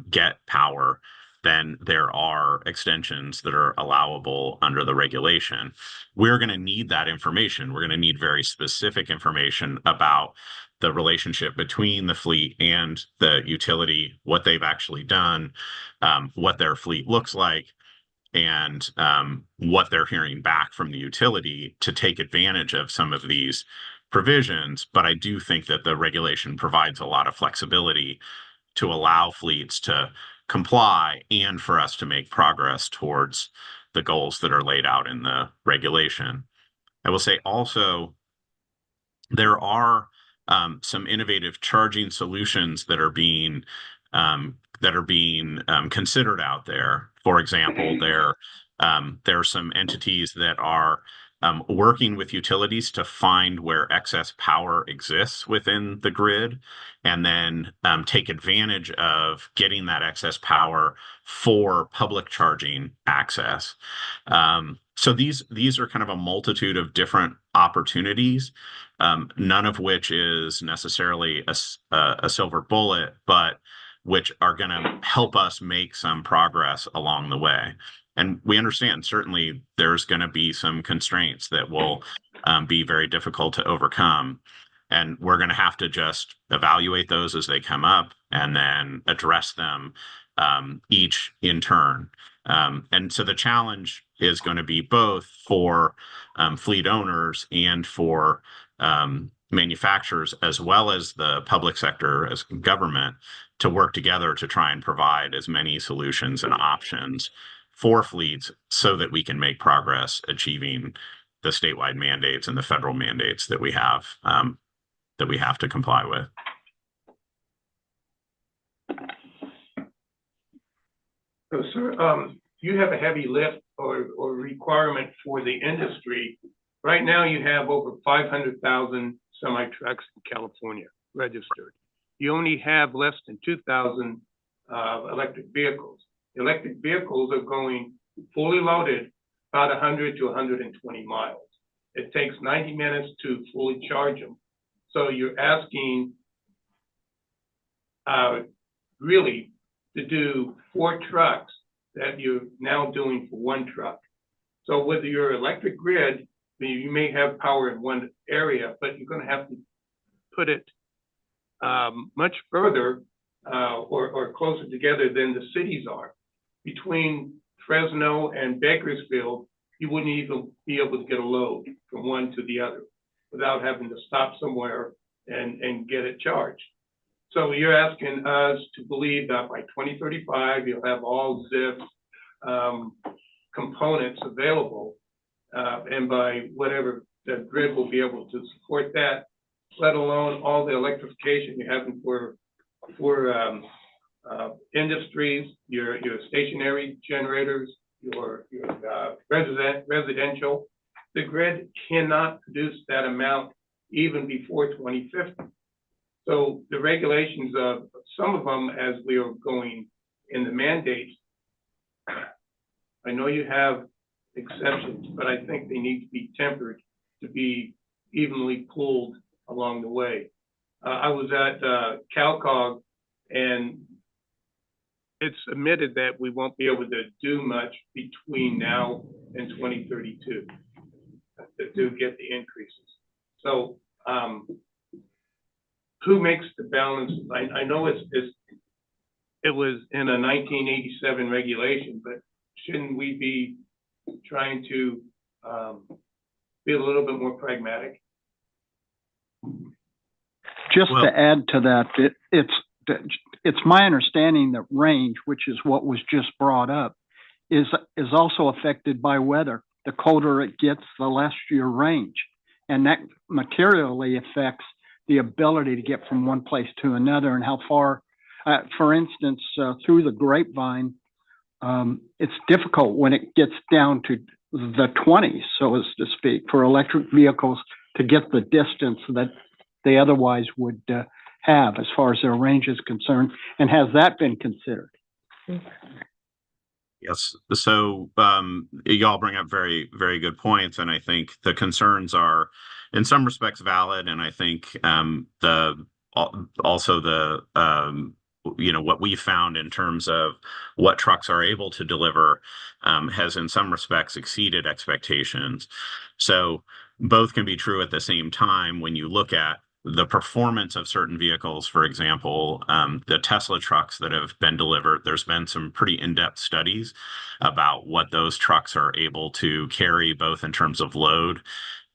get power, then there are extensions that are allowable under the regulation. We're going to need that information. We're going to need very specific information about the relationship between the fleet and the utility, what they've actually done, what their fleet looks like, and what they're hearing back from the utility to take advantage of some of these provisions. But I do think that the regulation provides a lot of flexibility to allow fleets to comply and for us to make progress towards the goals that are laid out in the regulation. I will say also, there are some innovative charging solutions that are being considered out there. For example, there are some entities that are working with utilities to find where excess power exists within the grid, and then take advantage of getting that excess power for public charging access. So these are kind of a multitude of different opportunities, none of which is necessarily a silver bullet, but which are going to help us make some progress along the way. And we understand certainly there's going to be some constraints that will be very difficult to overcome. And we're going to have to just evaluate those as they come up and then address them each in turn. And so the challenge is going to be both for fleet owners and for manufacturers, as well as the public sector as government, to work together to try and provide as many solutions and options for fleets so that we can make progress achieving the statewide mandates and the federal mandates that we have to comply with. So, sir, you have a heavy lift or requirement for the industry. Right now, you have over 500,000 semi-trucks in California registered. You only have less than 2,000 electric vehicles. Electric vehicles are going fully loaded about 100 to 120 miles. It takes 90 minutes to fully charge them. So you're asking really to do 4 trucks that you're now doing for 1 truck. So with your electric grid, you may have power in one area, but you're going to have to put it much further or closer together than the cities are. Between Fresno and Bakersfield, you wouldn't even be able to get a load from one to the other without having to stop somewhere and get it charged. So you're asking us to believe that by 2035, you'll have all ZIF components available, and by whatever the grid will be able to support that, let alone all the electrification you're having for industries, your stationary generators, your residential. The grid cannot produce that amount even before 2050. So the regulations of some of them, as we are going in the mandates, I know you have exceptions, but I think they need to be tempered to be evenly pulled along the way. I was at CalCog, and it's admitted that we won't be able to do much between now and 2032 to get the increases. So who makes the balance? I know it was in a 1987 regulation, but shouldn't we be trying to be a little bit more pragmatic? Just to add to that, it's my understanding that range, which is what was just brought up, is also affected by weather. The colder it gets, the less your range, and that materially affects the ability to get from one place to another and how far. For instance, through the Grapevine, it's difficult when it gets down to the 20s, so as to speak, for electric vehicles to get the distance that they otherwise would have as far as their range is concerned. And has that been considered? Yes. So y'all bring up very, very good points. And I think the concerns are in some respects valid. And I think what we found in terms of what trucks are able to deliver has in some respects exceeded expectations. So both can be true at the same time when you look at the performance of certain vehicles. For example, the Tesla trucks that have been delivered, there's been some pretty in-depth studies about what those trucks are able to carry, both in terms of load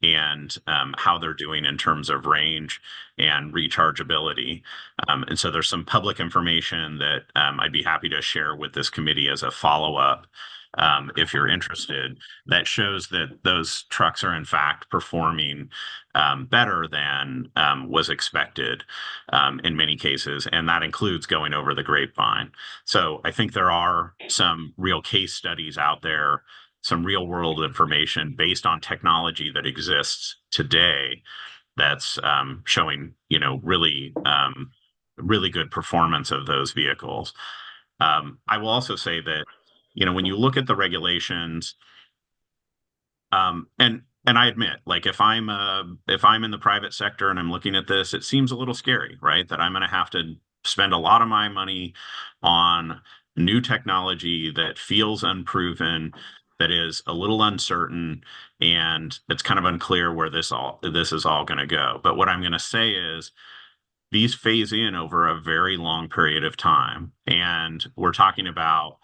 and how they're doing in terms of range and rechargeability. And so there's some public information that I'd be happy to share with this committee as a follow-up, if you're interested, that shows that those trucks are in fact performing better than was expected in many cases, and that includes going over the Grapevine. So I think there are some real case studies out there, some real world information based on technology that exists today that's showing, really good performance of those vehicles. I will also say that, when you look at the regulations, and I admit, like if I'm in the private sector and I'm looking at this, it seems a little scary, right? That I'm going to have to spend a lot of my money on new technology that feels unproven, that is a little uncertain, and it's kind of unclear where this is all going to go. But what I'm going to say is these phase in over a very long period of time, and we're talking about,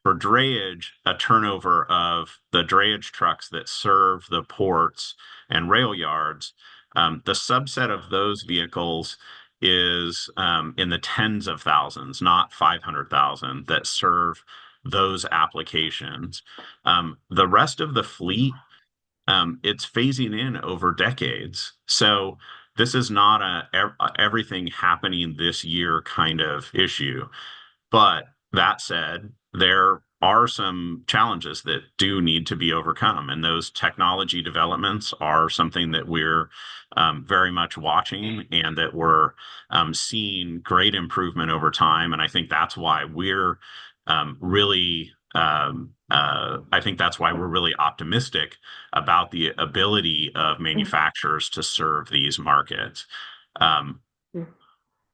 for drayage, a turnover of the drayage trucks that serve the ports and rail yards. The subset of those vehicles is in the tens of thousands, not 500,000, that serve those applications. The rest of the fleet, it's phasing in over decades. So this is not a everything happening this year kind of issue. But that said, there are some challenges that do need to be overcome, and those technology developments are something that we're very much watching, and that we're seeing great improvement over time. And I think that's why we're really optimistic about the ability of manufacturers to serve these markets.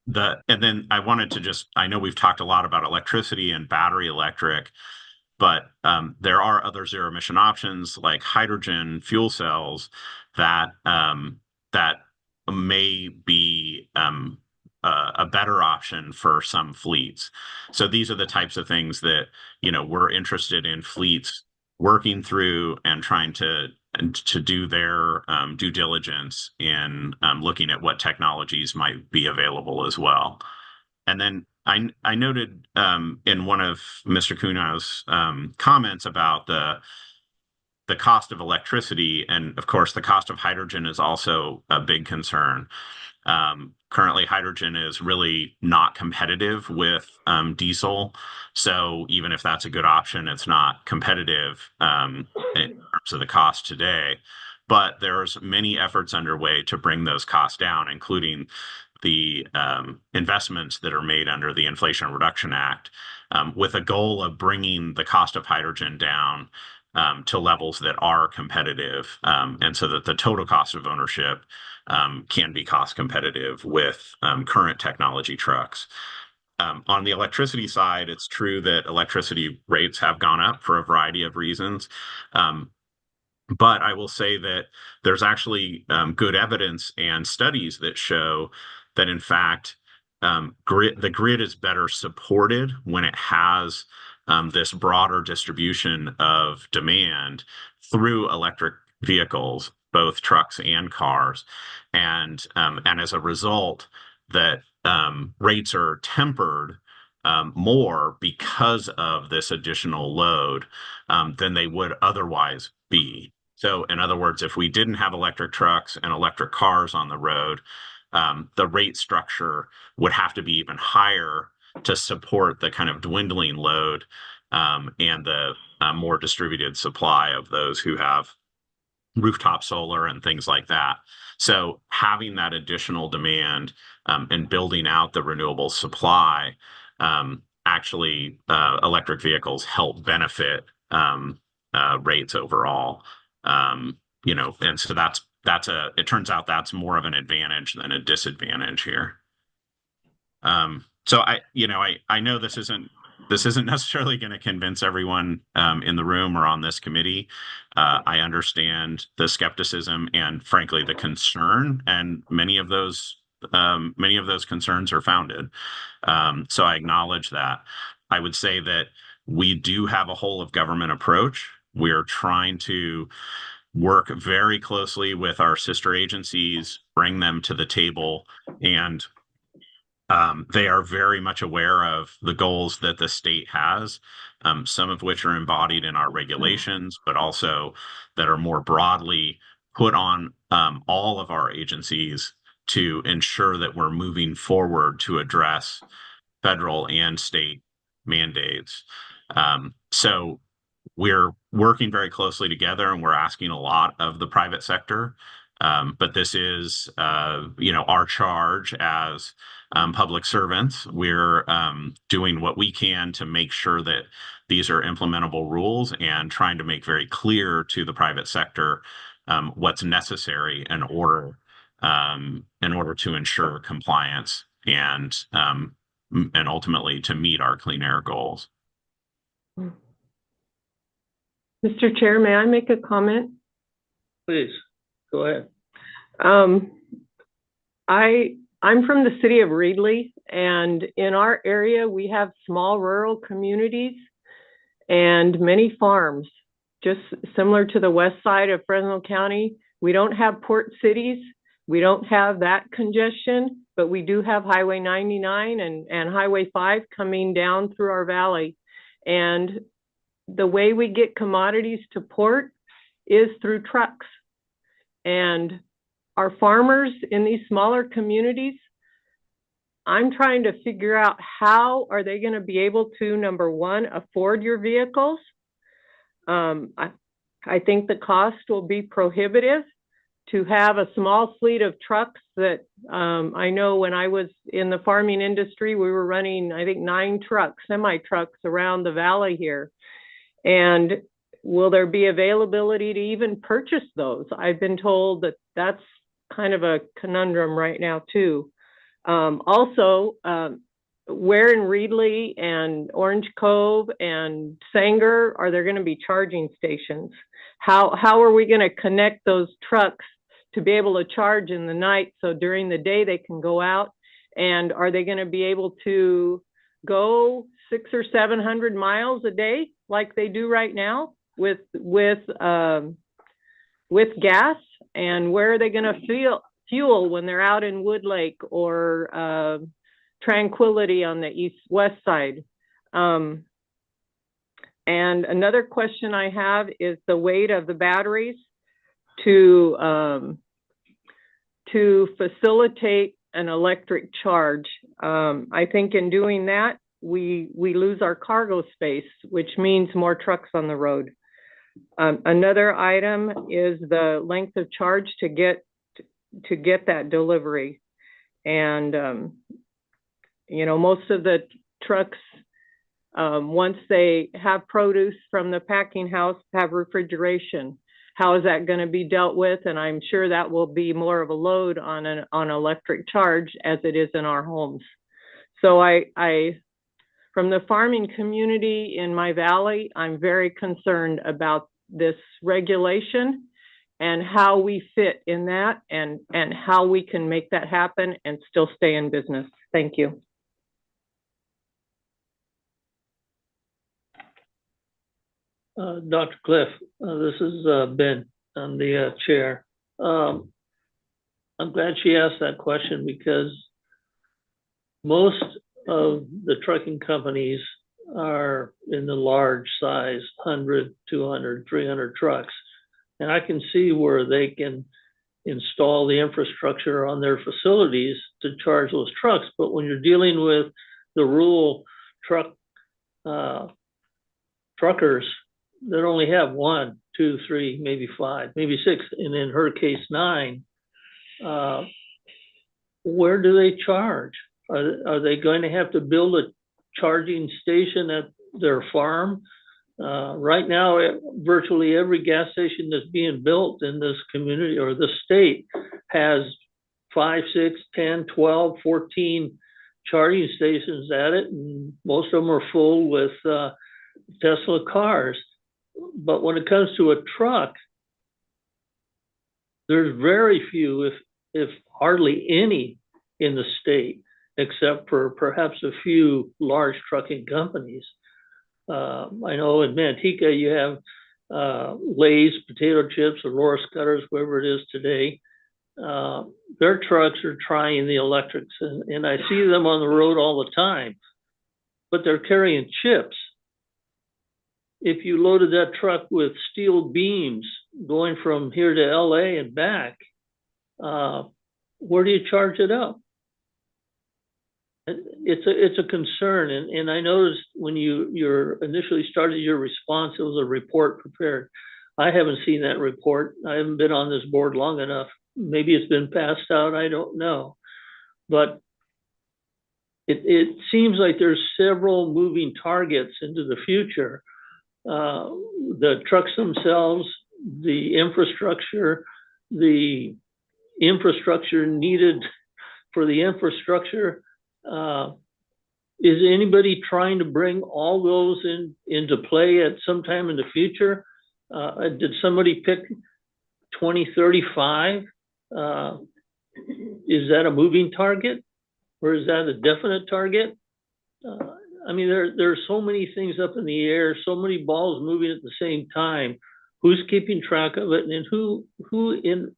And then I wanted to I know we've talked a lot about electricity and battery electric. But there are other zero emission options like hydrogen fuel cells that that may be a better option for some fleets. So these are the types of things that, you know, we're interested in fleets working through and trying to do their due diligence in looking at what technologies might be available as well. And then I noted in one of Mr. Kuna's comments about the cost of electricity, and of course the cost of hydrogen is also a big concern. Currently, hydrogen is really not competitive with diesel. So even if that's a good option, it's not competitive in terms of the cost today. But there's many efforts underway to bring those costs down, including the investments that are made under the Inflation Reduction Act, with a goal of bringing the cost of hydrogen down to levels that are competitive, and so that the total cost of ownership can be cost competitive with current technology trucks. On the electricity side, it's true that electricity rates have gone up for a variety of reasons. But I will say that there's actually good evidence and studies that show that, in fact, the grid is better supported when it has this broader distribution of demand through electric vehicles, both trucks and cars. And as a result, that rates are tempered more because of this additional load than they would otherwise be. So in other words, if we didn't have electric trucks and electric cars on the road, the rate structure would have to be even higher to support the kind of dwindling load and the more distributed supply of those who have rooftop solar and things like that. So having that additional demand and building out the renewable supply, actually electric vehicles help benefit rates overall. You know, and so it turns out that's more of an advantage than a disadvantage here. So I know this isn't necessarily going to convince everyone in the room or on this committee. I understand the skepticism and frankly the concern, and many of those concerns are founded. So I acknowledge that. I would say that we do have a whole of government approach. We're trying to work very closely with our sister agencies, bring them to the table, and they are very much aware of the goals that the state has, some of which are embodied in our regulations, but also that are more broadly put on all of our agencies to ensure that we're moving forward to address federal and state mandates. So we're working very closely together, and we're asking a lot of the private sector. But this is, our charge as public servants. We're doing what we can to make sure that these are implementable rules and trying to make very clear to the private sector what's necessary in order to ensure compliance and ultimately to meet our clean air goals. Mr. Chair, may I make a comment? Please, go ahead. I'm from the city of Reedley, and in our area, we have small rural communities and many farms, just similar to the west side of Fresno County. We don't have port cities. We don't have that congestion, but we do have Highway 99 and Highway 5 coming down through our valley. And the way we get commodities to port is through trucks. And our farmers in these smaller communities, I'm trying to figure out how are they going to be able to, number one, afford your vehicles. I think the cost will be prohibitive to have a small fleet of trucks that I know when I was in the farming industry, we were running, I think, 9 trucks, semi-trucks around the valley here. And will there be availability to even purchase those? I've been told that that's kind of a conundrum right now too. Also, where in Reedley and Orange Cove and Sanger are there going to be charging stations? How are we going to connect those trucks to be able to charge in the night so during the day they can go out? And are they going to be able to go 600 or 700 miles a day like they do right now with gas? And where are they going to fuel when they're out in Wood Lake or Tranquility on the east-west side? And another question I have is the weight of the batteries to facilitate an electric charge. I think in doing that, we lose our cargo space, which means more trucks on the road. Another item is the length of charge to get that delivery. And you know, most of the trucks, once they have produce from the packing house, have refrigeration. How is that going to be dealt with? And I'm sure that will be more of a load on electric charge as it is in our homes. So from the farming community in my valley, I'm very concerned about this regulation and how we fit in that and how we can make that happen and still stay in business. Thank you. Dr. Cliff, this is Ben. I'm the chair. I'm glad she asked that question because most of the trucking companies are in the large size, 100, 200, 300 trucks. And I can see where they can install the infrastructure on their facilities to charge those trucks. But when you're dealing with the rural truckers that only have 1, 2, 3, maybe 5, maybe 6, and in her case 9, where do they charge? Are they going to have to build a charging station at their farm? Right now, virtually every gas station that's being built in this community or the state has 5, 6, 10, 12, 14 charging stations at it, and most of them are full with Tesla cars. But when it comes to a truck, there's very few, if hardly any, in the state, except for perhaps a few large trucking companies. I know in Manteca you have Lay's potato chips or Laura Scudder's, whoever it is today. Their trucks are trying the electrics, and I see them on the road all the time, but they're carrying chips. If you loaded that truck with steel beams going from here to LA and back, where do you charge it up? It's a concern, and I noticed when you initially started your response, it was a report prepared. I haven't seen that report. I haven't been on this board long enough. Maybe it's been passed out. I don't know, but it seems like there's several moving targets into the future. The trucks themselves, the infrastructure needed for the infrastructure. Is anybody trying to bring all those into play at some time in the future? Did somebody pick 2035? Is that a moving target, or is that a definite target? I mean, there are so many things up in the air, so many balls moving at the same time. Who's keeping track of it, and who in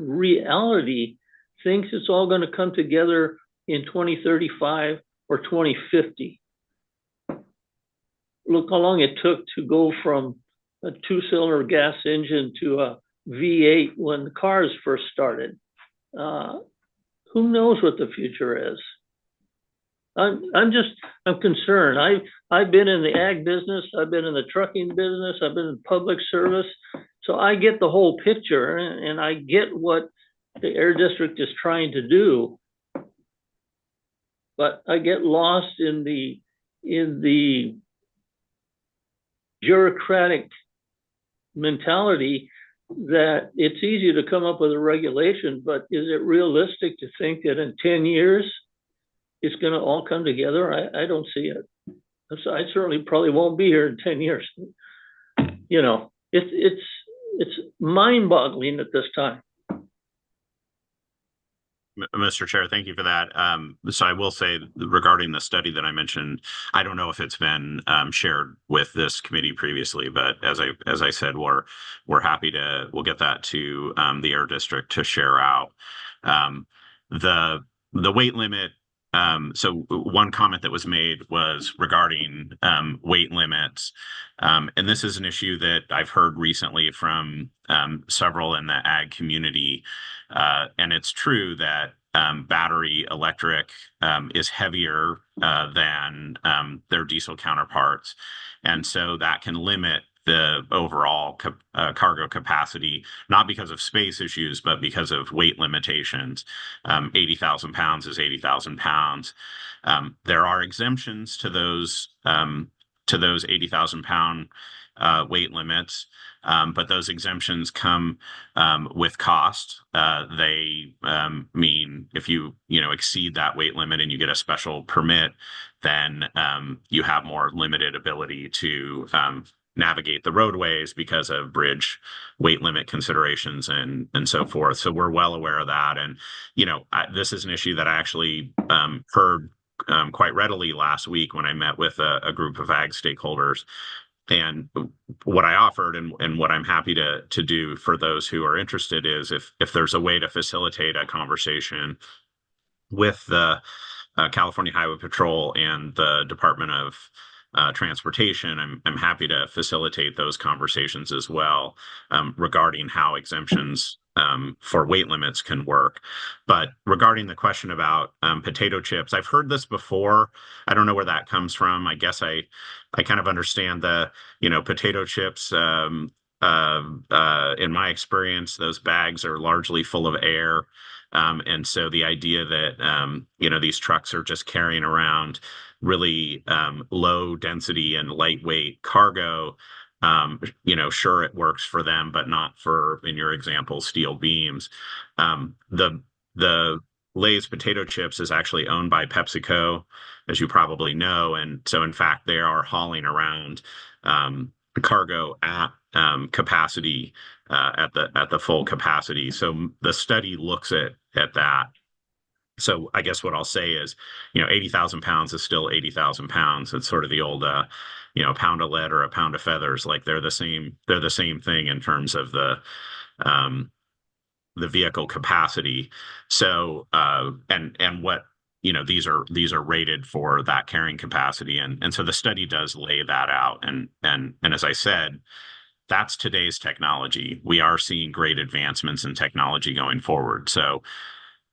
reality thinks it's all going to come together in 2035 or 2050? Look how long it took to go from a 2-cylinder gas engine to a V8 when the cars first started. Who knows what the future is? I'm concerned. I've been in the ag business, I've been in the trucking business, I've been in public service, so I get the whole picture, and I get what the Air District is trying to do. But I get lost in the bureaucratic mentality that it's easy to come up with a regulation, but is it realistic to think that in 10 years it's gonna all come together? I don't see it. So I certainly probably won't be here in 10 years. You know, it's mind-boggling at this time. Mr. Chair, thank you for that. So I will say regarding the study that I mentioned, I don't know if it's been shared with this committee previously, but as I said, we'll get that to the Air District to share out. The weight limit. So one comment that was made was regarding weight limits. And this is an issue that I've heard recently from several in the ag community. And it's true that battery electric is heavier than their diesel counterparts. And so that can limit the overall cargo capacity, not because of space issues, but because of weight limitations. 80,000 pounds is 80,000 pounds. There are exemptions to those 80,000 pound weight limits. But those exemptions come with cost. They mean if you exceed that weight limit and you get a special permit, then you have more limited ability to navigate the roadways because of bridge weight limit considerations and so forth. So we're well aware of that. And this is an issue that I actually heard quite readily last week when I met with a group of ag stakeholders. And what I offered and what I'm happy to do for those who are interested is if there's a way to facilitate a conversation with the California Highway Patrol and the Department of Transportation, I'm happy to facilitate those conversations as well regarding how exemptions for weight limits can work. But regarding the question about potato chips, I've heard this before. I don't know where that comes from. I guess I kind of understand the potato chips. In my experience, those bags are largely full of air. And so the idea that, these trucks are just carrying around really low density and lightweight cargo, sure, it works for them, but not for, in your example, steel beams. The Lay's potato chips is actually owned by PepsiCo, as you probably know. And so, in fact, they are hauling around cargo at capacity, at the full capacity. So the study looks at that. So I guess what I'll say is, 80,000 pounds is still 80,000 pounds. It's sort of the old, a pound of lead or a pound of feathers. Like they're the same thing in terms of the vehicle capacity. So, and what, these are rated for that carrying capacity. And so the study does lay that out. And as I said, that's today's technology. We are seeing great advancements in technology going forward. So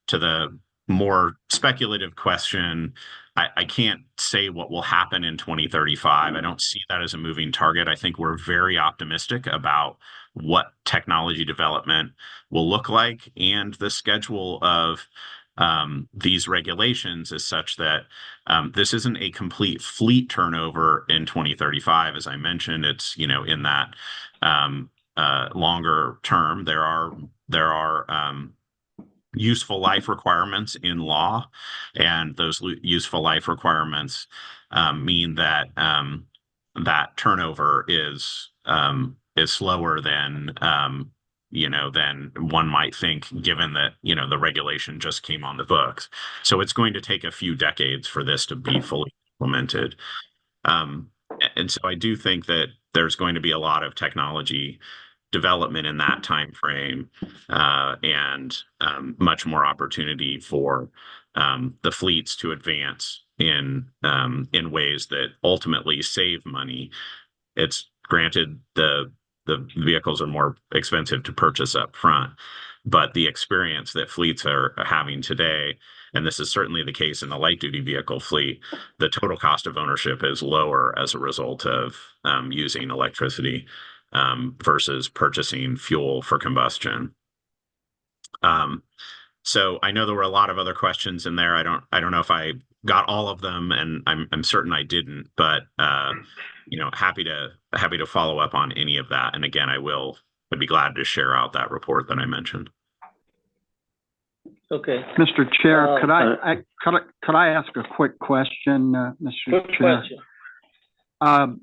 to the more speculative question, I can't say what will happen in 2035. I don't see that as a moving target. I think we're very optimistic about what technology development will look like, and the schedule of these regulations is such that this isn't a complete fleet turnover in 2035. As I mentioned, it's in that longer term. There are useful life requirements in law, and those useful life requirements mean that that turnover is slower than than one might think, given that the regulation just came on the books. So it's going to take a few decades for this to be fully implemented. And so I do think that there's going to be a lot of technology development in that time frame, and much more opportunity for the fleets to advance in ways that ultimately save money. It's granted the vehicles are more expensive to purchase up front, but the experience that fleets are having today, and this is certainly the case in the light duty vehicle fleet, the total cost of ownership is lower as a result of using electricity versus purchasing fuel for combustion. So I know there were a lot of other questions in there. I don't know if I got all of them, and I'm certain I didn't, but happy to follow up on any of that. And again, I'd be glad to share out that report that I mentioned. Okay. Mr. Chair, Uh, could I ask a quick question, Mr. Quick Chair? question.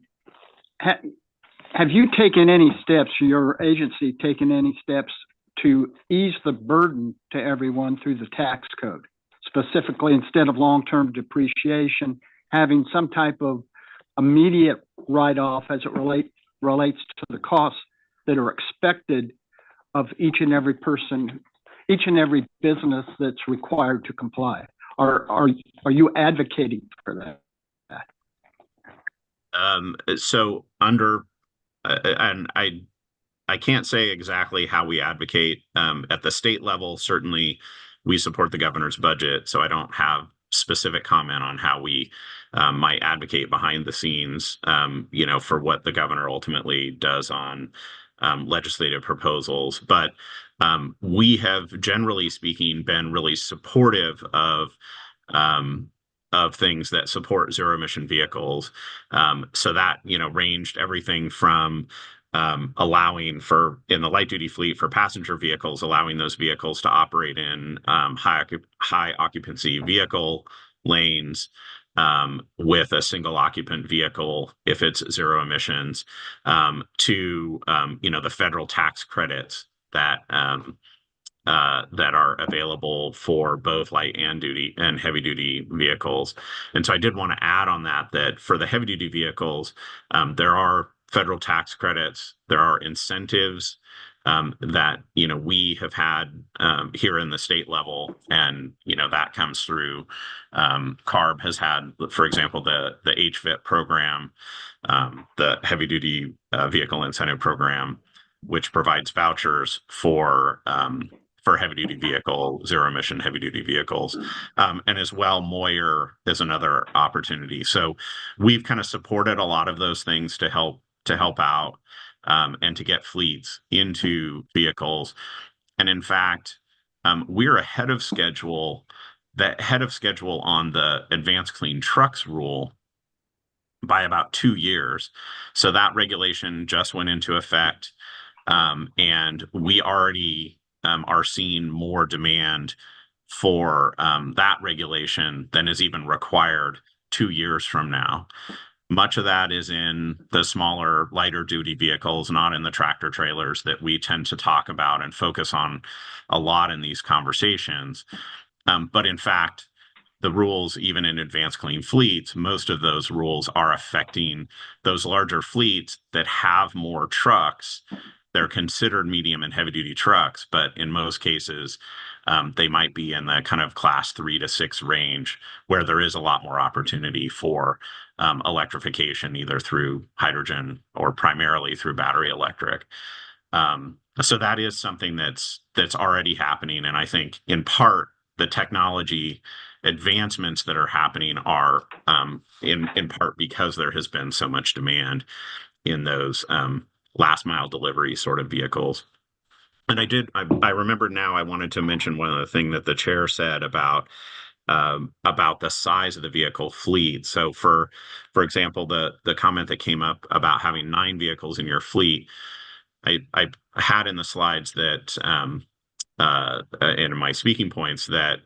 Have you taken any steps, your agency taken any steps to ease the burden to everyone through the tax code? Specifically, instead of long-term depreciation, having some type of immediate write-off as it relates to the costs that are expected of each and every person, each and every business that's required to comply. Are you advocating for that? So under, and I can't say exactly how we advocate at the state level. Certainly, we support the governor's budget, so I don't have specific comment on how we might advocate behind the scenes, for what the governor ultimately does on legislative proposals. But we have, generally speaking, been really supportive of things that support zero emission vehicles. So that, ranged everything from allowing for, in the light duty fleet for passenger vehicles, allowing those vehicles to operate in high occupancy vehicle lanes with a single occupant vehicle if it's zero emissions, to the federal tax credits that are available for both light and duty and heavy duty vehicles. And so I did want to add on that for the heavy duty vehicles, there are federal tax credits, there are incentives that we have had here in the state level, and that comes through. CARB has had, for example, the HVIP program, the heavy duty vehicle incentive program, which provides vouchers for heavy duty zero emission heavy duty vehicles. And as well, Moyer is another opportunity. So we've kind of supported a lot of those things to help out and to get fleets into vehicles. And in fact, we're ahead of schedule on the advanced clean trucks rule by about 2 years. So that regulation just went into effect. And we already are seeing more demand for that regulation than is even required 2 years from now. Much of that is in the smaller, lighter duty vehicles, not in the tractor trailers that we tend to talk about and focus on a lot in these conversations. But in fact, the rules, even in advanced clean fleets, most of those rules are affecting those larger fleets that have more trucks. They're considered medium and heavy duty trucks, but in most cases, they might be in the kind of class 3 to 6 range, where there is a lot more opportunity for electrification, either through hydrogen or primarily through battery electric. So that is something that's already happening. And I think in part, the technology advancements that are happening are in part because there has been so much demand in those last mile delivery sort of vehicles. And I remember now I wanted to mention one other thing that the chair said about the size of the vehicle fleet. So for example, the comment that came up about having 9 vehicles in your fleet, I had in the slides that in my speaking points that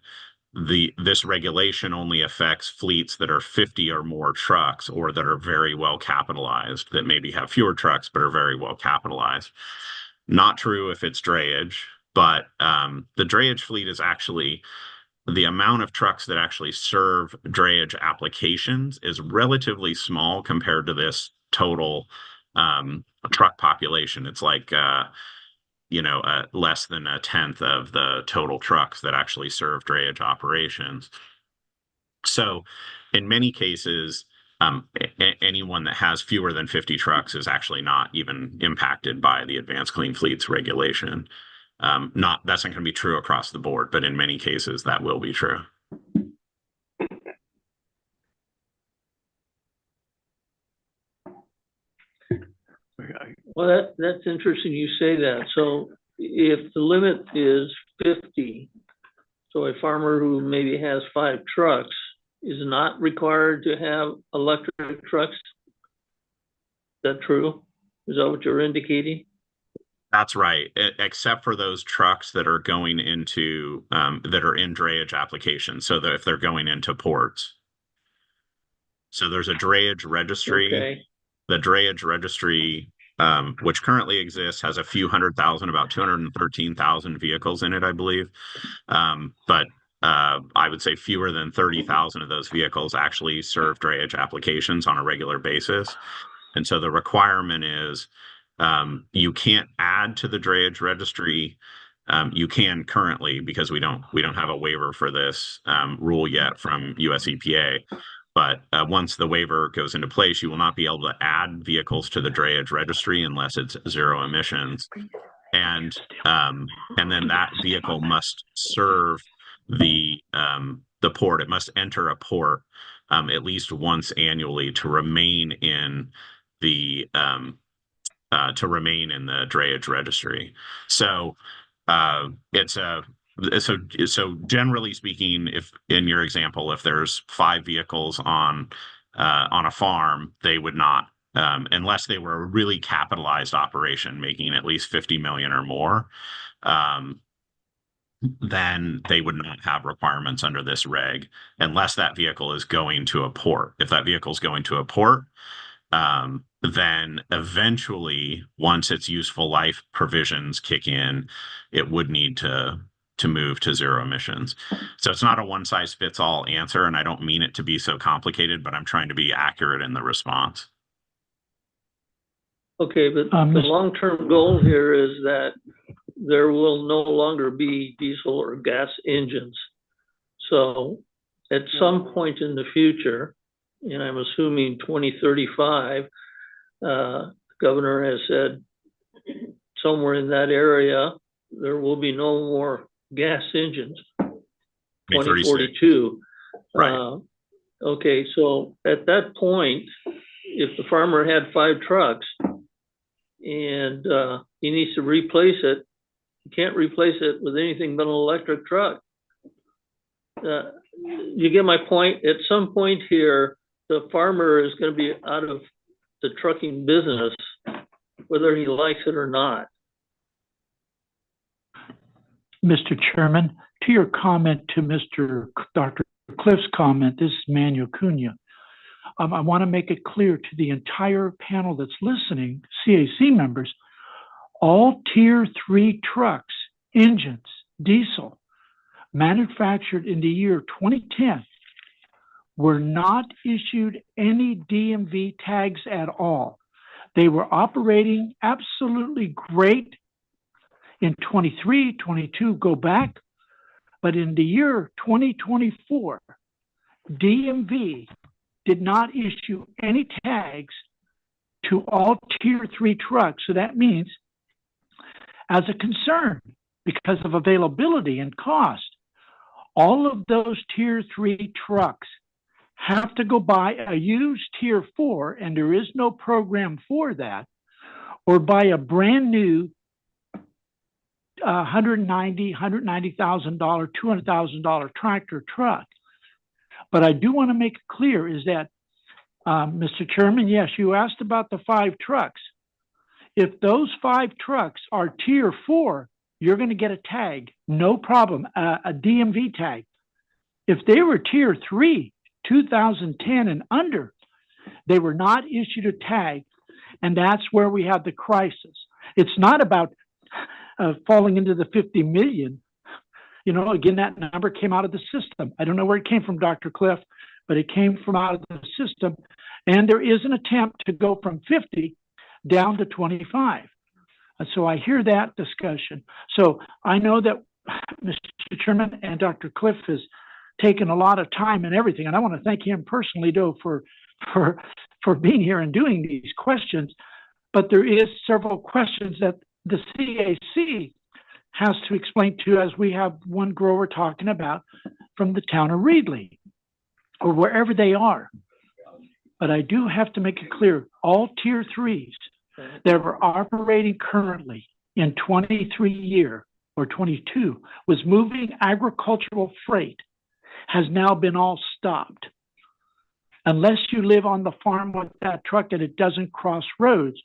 this regulation only affects fleets that are 50 or more trucks, or that are very well capitalized, that maybe have fewer trucks but are very well capitalized. Not true if it's drayage, but the drayage fleet is actually, the amount of trucks that actually serve drayage applications is relatively small compared to this total truck population. It's like less than 1/10 of the total trucks that actually serve drayage operations. So in many cases, anyone that has fewer than 50 trucks is actually not even impacted by the advanced clean fleets regulation. That's not going to be true across the board, but in many cases that will be true. Well, that's interesting you say that. So if the limit is 50, so a farmer who maybe has 5 trucks is not required to have electric trucks. Is that true? Is that what you're indicating? That's right, except for those trucks that are going into, that are in drayage applications, so that if they're going into ports. So there's a drayage registry. Okay, The drayage registry, which currently exists, has a few 100,000, about 213,000 vehicles in it, I believe. But I would say fewer than 30,000 of those vehicles actually serve drayage applications on a regular basis. And so the requirement is, you can't add to the drayage registry. You can currently, because we don't have a waiver for this rule yet from US EPA. But once the waiver goes into place, you will not be able to add vehicles to the drayage registry unless it's zero emissions. And then that vehicle must serve the port. It must enter a port at least once annually to remain in the drayage registry. So it's a so generally speaking, if in your example, if there's 5 vehicles on a farm, they would not, unless they were a really capitalized operation making at least 50 million or more, then they would not have requirements under this reg unless that vehicle is going to a port. If that vehicle is going to a port, then eventually, once its useful life provisions kick in, it would need to move to zero emissions. So it's not a one size fits all answer, and I don't mean it to be so complicated, but I'm trying to be accurate in the response. okay, but the long-term goal here is that there will no longer be diesel or gas engines. So at some point in the future, and I'm assuming 2035, the governor has said somewhere in that area, there will be no more gas engines. 2042. Right. Okay, so at that point, if the farmer had 5 trucks and he needs to replace it, you can't replace it with anything but an electric truck. You get my point? At some point here, the farmer is going to be out of the trucking business, whether he likes it or not. Mr. Chairman, to your comment to Dr. Cliff's comment, this is Manuel Cunha. I want to make it clear to the entire panel that's listening, CAC members, all Tier 3 trucks, engines, diesel, manufactured in the year 2010 were not issued any DMV tags at all. They were operating absolutely great in 23, 22, go back. But in the year 2024, DMV did not issue any tags to all Tier 3 trucks. So that means, as a concern, because of availability and cost, all of those Tier 3 trucks have to go buy a used Tier 4, and there is no program for that, or buy a brand new $190,000, $200,000 tractor truck. But I do want to make it clear is that, Mr. Chairman, yes, you asked about the 5 trucks. If those 5 trucks are Tier 4, you're going to get a tag, no problem, a DMV tag. If they were Tier 3, 2010 and under, they were not issued a tag, and that's where we have the crisis. It's not about falling into the 50 million. You know, again, that number came out of the system. I don't know where it came from, Dr. Cliff, but it came from out of the system. And there is an attempt to go from 50 down to 25. So I hear that discussion. So I know that Mr. Chairman and Dr. Cliff has taken a lot of time and everything. And I want to thank him personally, though, for being here and doing these questions. But there is several questions that the CAC has to explain to, as we have one grower talking about from the town of Reedley or wherever they are. But I do have to make it clear, all Tier 3s that are operating currently in 23 year or 22 was moving agricultural freight has now been all stopped. Unless you live on the farm with that truck and it doesn't cross roads,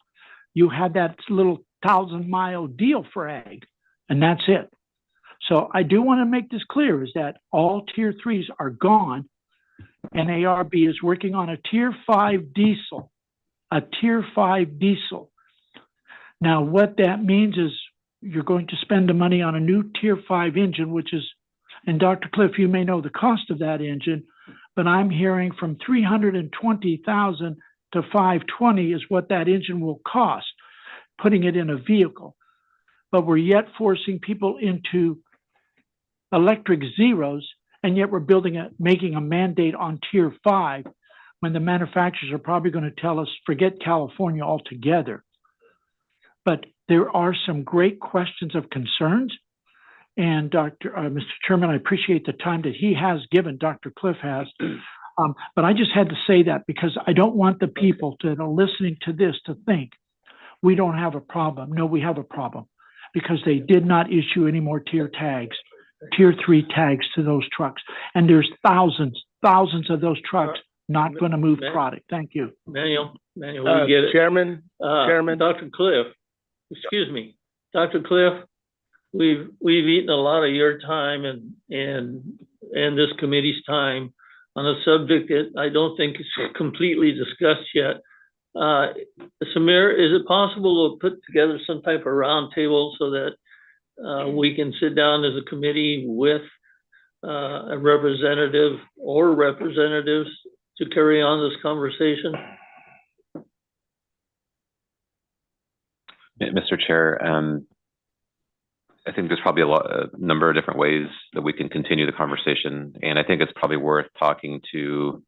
you have that little 1,000-mile deal for ag, and that's it. So I do want to make this clear, is that all tier 3s are gone, and ARB is working on a tier 5 diesel, Now, what that means is you're going to spend the money on a new tier 5 engine, which is, and Dr. Cliff, you may know the cost of that engine, but I'm hearing from $320,000 to $520,000 is what that engine will cost, putting it in a vehicle. But we're yet forcing people into electric zeros, and yet we're making a mandate on tier 5 when the manufacturers are probably going to tell us, forget California altogether. But there are some great questions of concerns. And Mr. Chairman, I appreciate the time that he has given, Dr. Cliff has. But I just had to say that because I don't want the people that are listening to this to think we don't have a problem. No, we have a problem because they did not issue any more tier 3 tags to those trucks. And there's thousands of those trucks not going to move product. Thank you. Manuel, we get it. Chairman, Dr. Cliff, excuse me, Dr. Cliff, we've eaten a lot of your time and this committee's time on a subject that I don't think is completely discussed yet. Samir, is it possible to put together some type of roundtable so that we can sit down as a committee with a representative or representatives to carry on this conversation? Mr. Chair, I think there's probably a number of different ways that we can continue the conversation. And I think it's probably worth talking to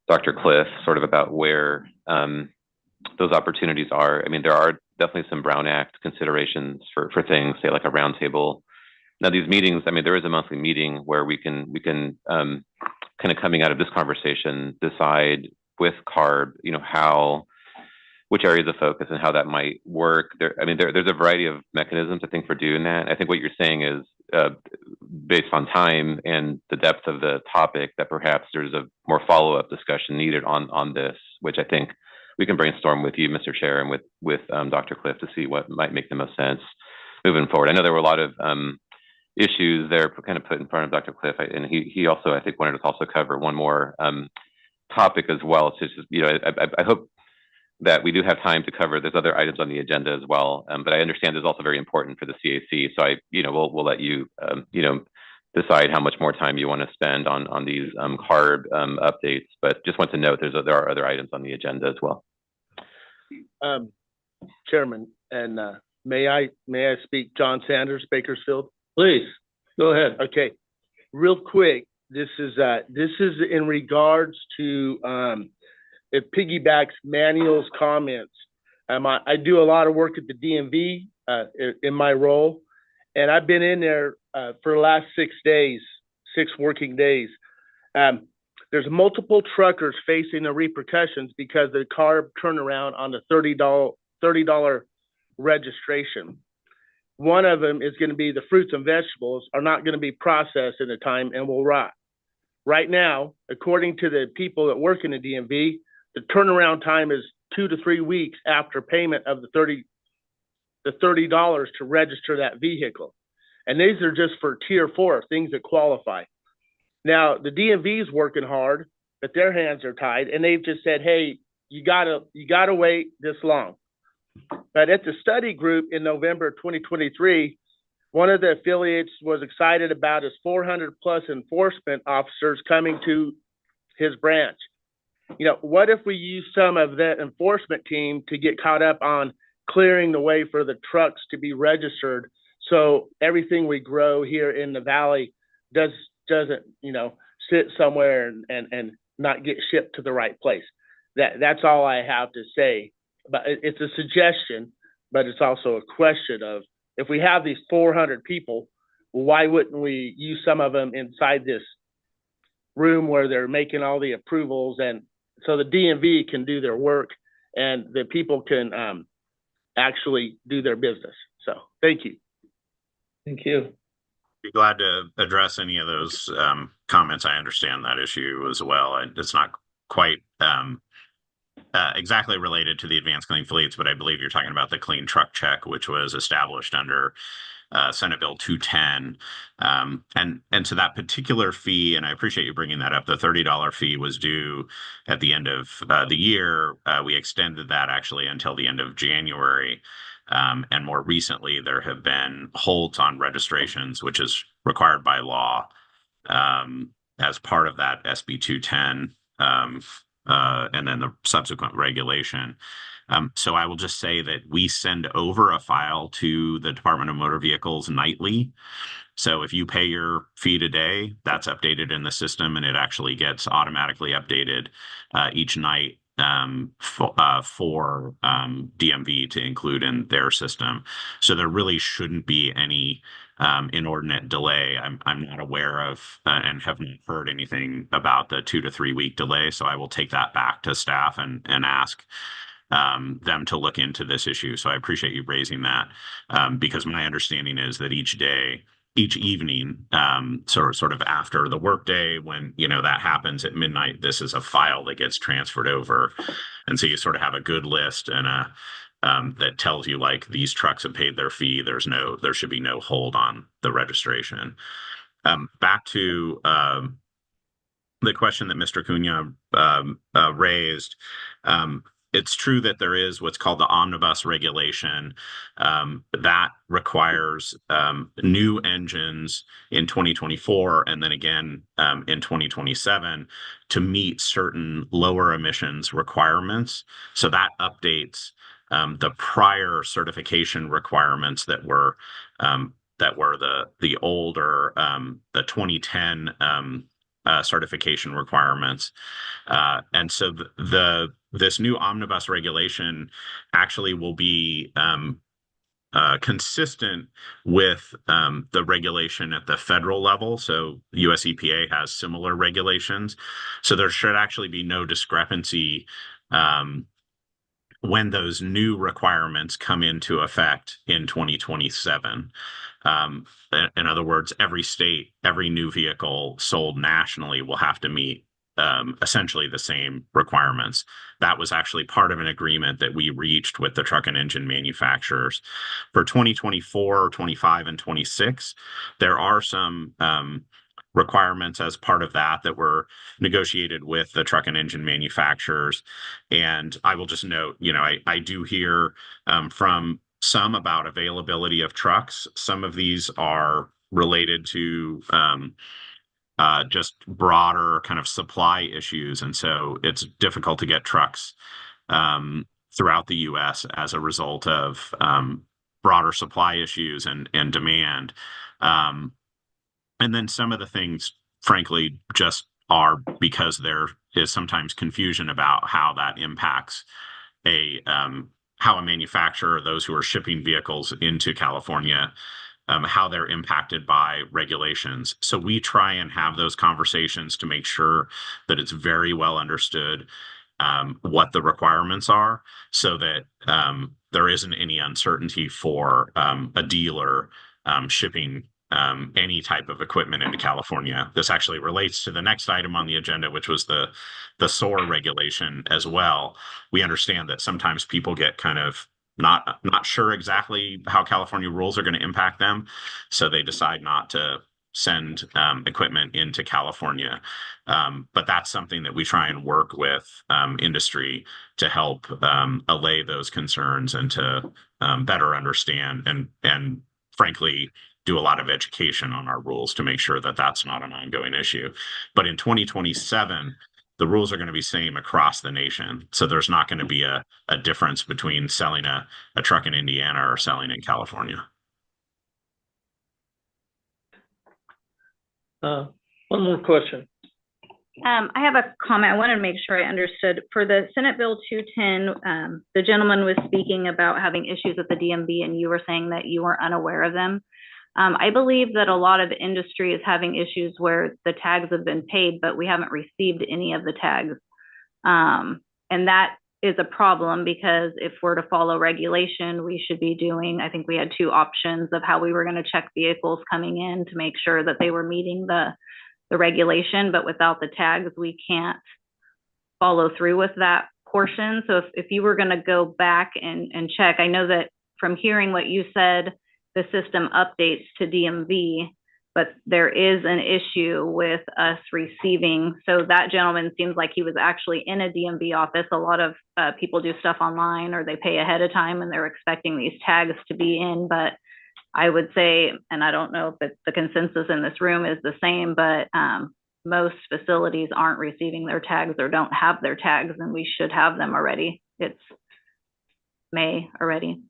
Dr. Cliff sort of about where those opportunities are. I mean, there are definitely some Brown Act considerations for things, say like a roundtable. Now these meetings, I mean, there is a monthly meeting where we can kind of coming out of this conversation, decide with CARB, which areas of focus and how that might work. There's a variety of mechanisms, I think, for doing that. I think what you're saying is based on time and the depth of the topic that perhaps there's a more follow-up discussion needed on this, which I think we can brainstorm with you, Mr. Chair, and with Dr. Cliff to see what might make the most sense moving forward. I know there were a lot of issues there kind of put in front of Dr. Cliff, and he also, I think, wanted to also cover one more topic as well. So it's just, I hope that we do have time to cover. There's other items on the agenda as well, but I understand it's also very important for the CAC. So we'll let you, decide how much more time you want to spend on these CARB updates. But just want to note there are other items on the agenda as well. Chairman, and may I speak? John Sanders, Bakersfield. Please go ahead. Okay, real quick. This is in regards to it piggybacks Manuel's comments. I do a lot of work at the DMV in my role, and I've been in there for the last 6 working days. There's multiple truckers facing the repercussions because the CARB turnaround on the $30 registration. One of them is going to be the fruits and vegetables are not going to be processed in a time and will rot. Right now, according to the people that work in the DMV, the turnaround time is 2 to 3 weeks after payment of the $30 to register that vehicle. And these are just for tier 4, things that qualify. Now, the DMV is working hard, but their hands are tied, and they've just said, hey, you gotta wait this long. But at the study group in November 2023, one of the affiliates was excited about his 400 plus enforcement officers coming to his branch. What if we use some of that enforcement team to get caught up on clearing the way for the trucks to be registered so everything we grow here in the valley doesn't sit somewhere and not get shipped to the right place. That's all I have to say. But it's a suggestion, but it's also a question of, if we have these 400 people, why wouldn't we use some of them inside this room where they're making all the approvals, and so the DMV can do their work and the people can actually do their business. So thank you. Thank you. Be glad to address any of those exactly related to the advanced clean fleets, but I believe you're talking about the clean truck check, which was established under Senate Bill 210. And so that particular fee, and I appreciate you bringing that up, the $30 fee was due at the end of the year. We extended that actually until the end of January. And more recently, there have been holds on registrations, which is required by law as part of that SB 210 and then the subsequent regulation. So I will just say that we send over a file to the Department of Motor Vehicles nightly. So if you pay your fee today, that's updated in the system, and it actually gets automatically updated each night for DMV to include in their system. So there really shouldn't be any inordinate delay. I'm not aware of and have not heard anything about the 2 to 3 week delay. So I will take that back to staff and ask them to look into this issue. So I appreciate you raising that because my understanding is that each evening, sort of after the workday, when that happens at midnight, this is a file that gets transferred over, and so you sort of have a good list and that tells you like these trucks have paid their fee. There should be no hold on the registration. Back to the question that Mr. Cunha raised. It's true that there is what's called the omnibus regulation that requires new engines in 2024 and then again in 2027 to meet certain lower emissions requirements. So that updates the prior certification requirements that were the older the 2010 certification requirements. And so this new omnibus regulation actually will be consistent with the regulation at the federal level. So US EPA has similar regulations. So there should actually be no discrepancy when those new requirements come into effect in 2027. In other words, every state, every new vehicle sold nationally will have to meet essentially the same requirements. That was actually part of an agreement that we reached with the truck and engine manufacturers. For 2024, 25, and 26, there are some requirements as part of that were negotiated with the truck and engine manufacturers. And I will just note, I do hear from some about availability of trucks. Some of these are related to just broader kind of supply issues. And so it's difficult to get trucks throughout the US as a result of broader supply issues and demand. And then some of the things, frankly, just are because there is sometimes confusion about how that impacts how a manufacturer, those who are shipping vehicles into California, how they're impacted by regulations. So we try and have those conversations to make sure that it's very well understood what the requirements are so that there isn't any uncertainty for a dealer shipping any type of equipment into California. This actually relates to the next item on the agenda, which was the SOAR regulation as well. We understand that sometimes people get kind of not sure exactly how California rules are going to impact them, so they decide not to send equipment into California. But that's something that we try and work with industry to help allay those concerns and to better understand and frankly do a lot of education on our rules to make sure that that's not an ongoing issue. But in 2027, the rules are going to be same across the nation. So there's not going to be a difference between selling a truck in Indiana or selling in California. One more question. I have a comment. I wanted to make sure I understood. For the Senate Bill 210, the gentleman was speaking about having issues with the DMV, and you were saying that you were unaware of them. I believe that a lot of industry is having issues where the tags have been paid, but we haven't received any of the tags. And that is a problem because if we're to follow regulation, we should be doing, I think we had two options of how we were going to check vehicles coming in to make sure that they were meeting the regulation, but without the tags, we can't follow through with that portion. So if you were gonna go back and check, I know that from hearing what you said, the system updates to DMV, but there is an issue with us receiving. So that gentleman seems like he was actually in a DMV office. A lot of people do stuff online or they pay ahead of time and they're expecting these tags to be in. But I would say, and I don't know if the consensus in this room is the same, but most facilities aren't receiving their tags or don't have their tags, and we should have them already. It's May already.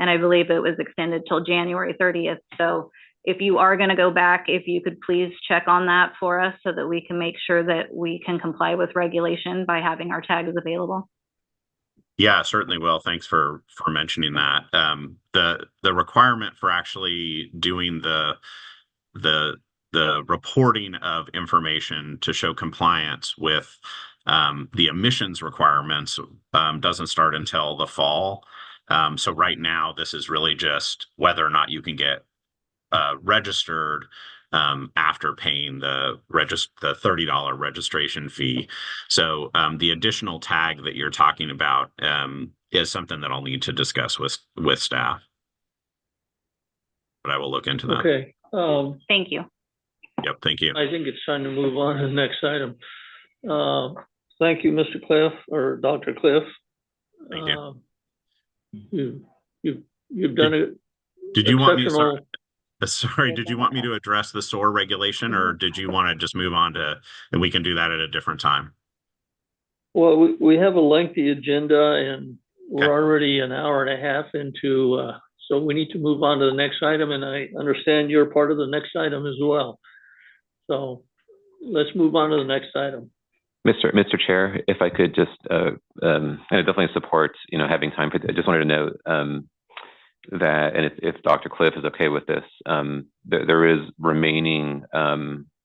And I believe it was extended till January 30th. So if you are going to go back, if you could please check on that for us so that we can make sure that we can comply with regulation by having our tags available. Yeah, certainly will. Thanks for mentioning that. The requirement for actually doing the reporting of information to show compliance with the emissions requirements doesn't start until the fall. So right now, this is really just whether or not you can get registered after paying the $30 registration fee. So the additional tag that you're talking about is something that I'll need to discuss with staff. But I will look into that. Okay. Thank you. Yep, thank you. I think it's time to move on to the next item. Thank you, Mr. Cliff, or Dr. Cliff. Thank you. You've done it. Did you want me to sorry, did you want me to address the SOAR regulation, or did you want to just move on to, and we can do that at a different time? Well, we have a lengthy agenda and we're already an hour and a half into, so we need to move on to the next item, and I understand you're part of the next item as well. So let's move on to the next item. Mr. Chair, if I could just, and I definitely support, having time for, I just wanted to note, that, and if Dr. Cliff is okay with this, there is remaining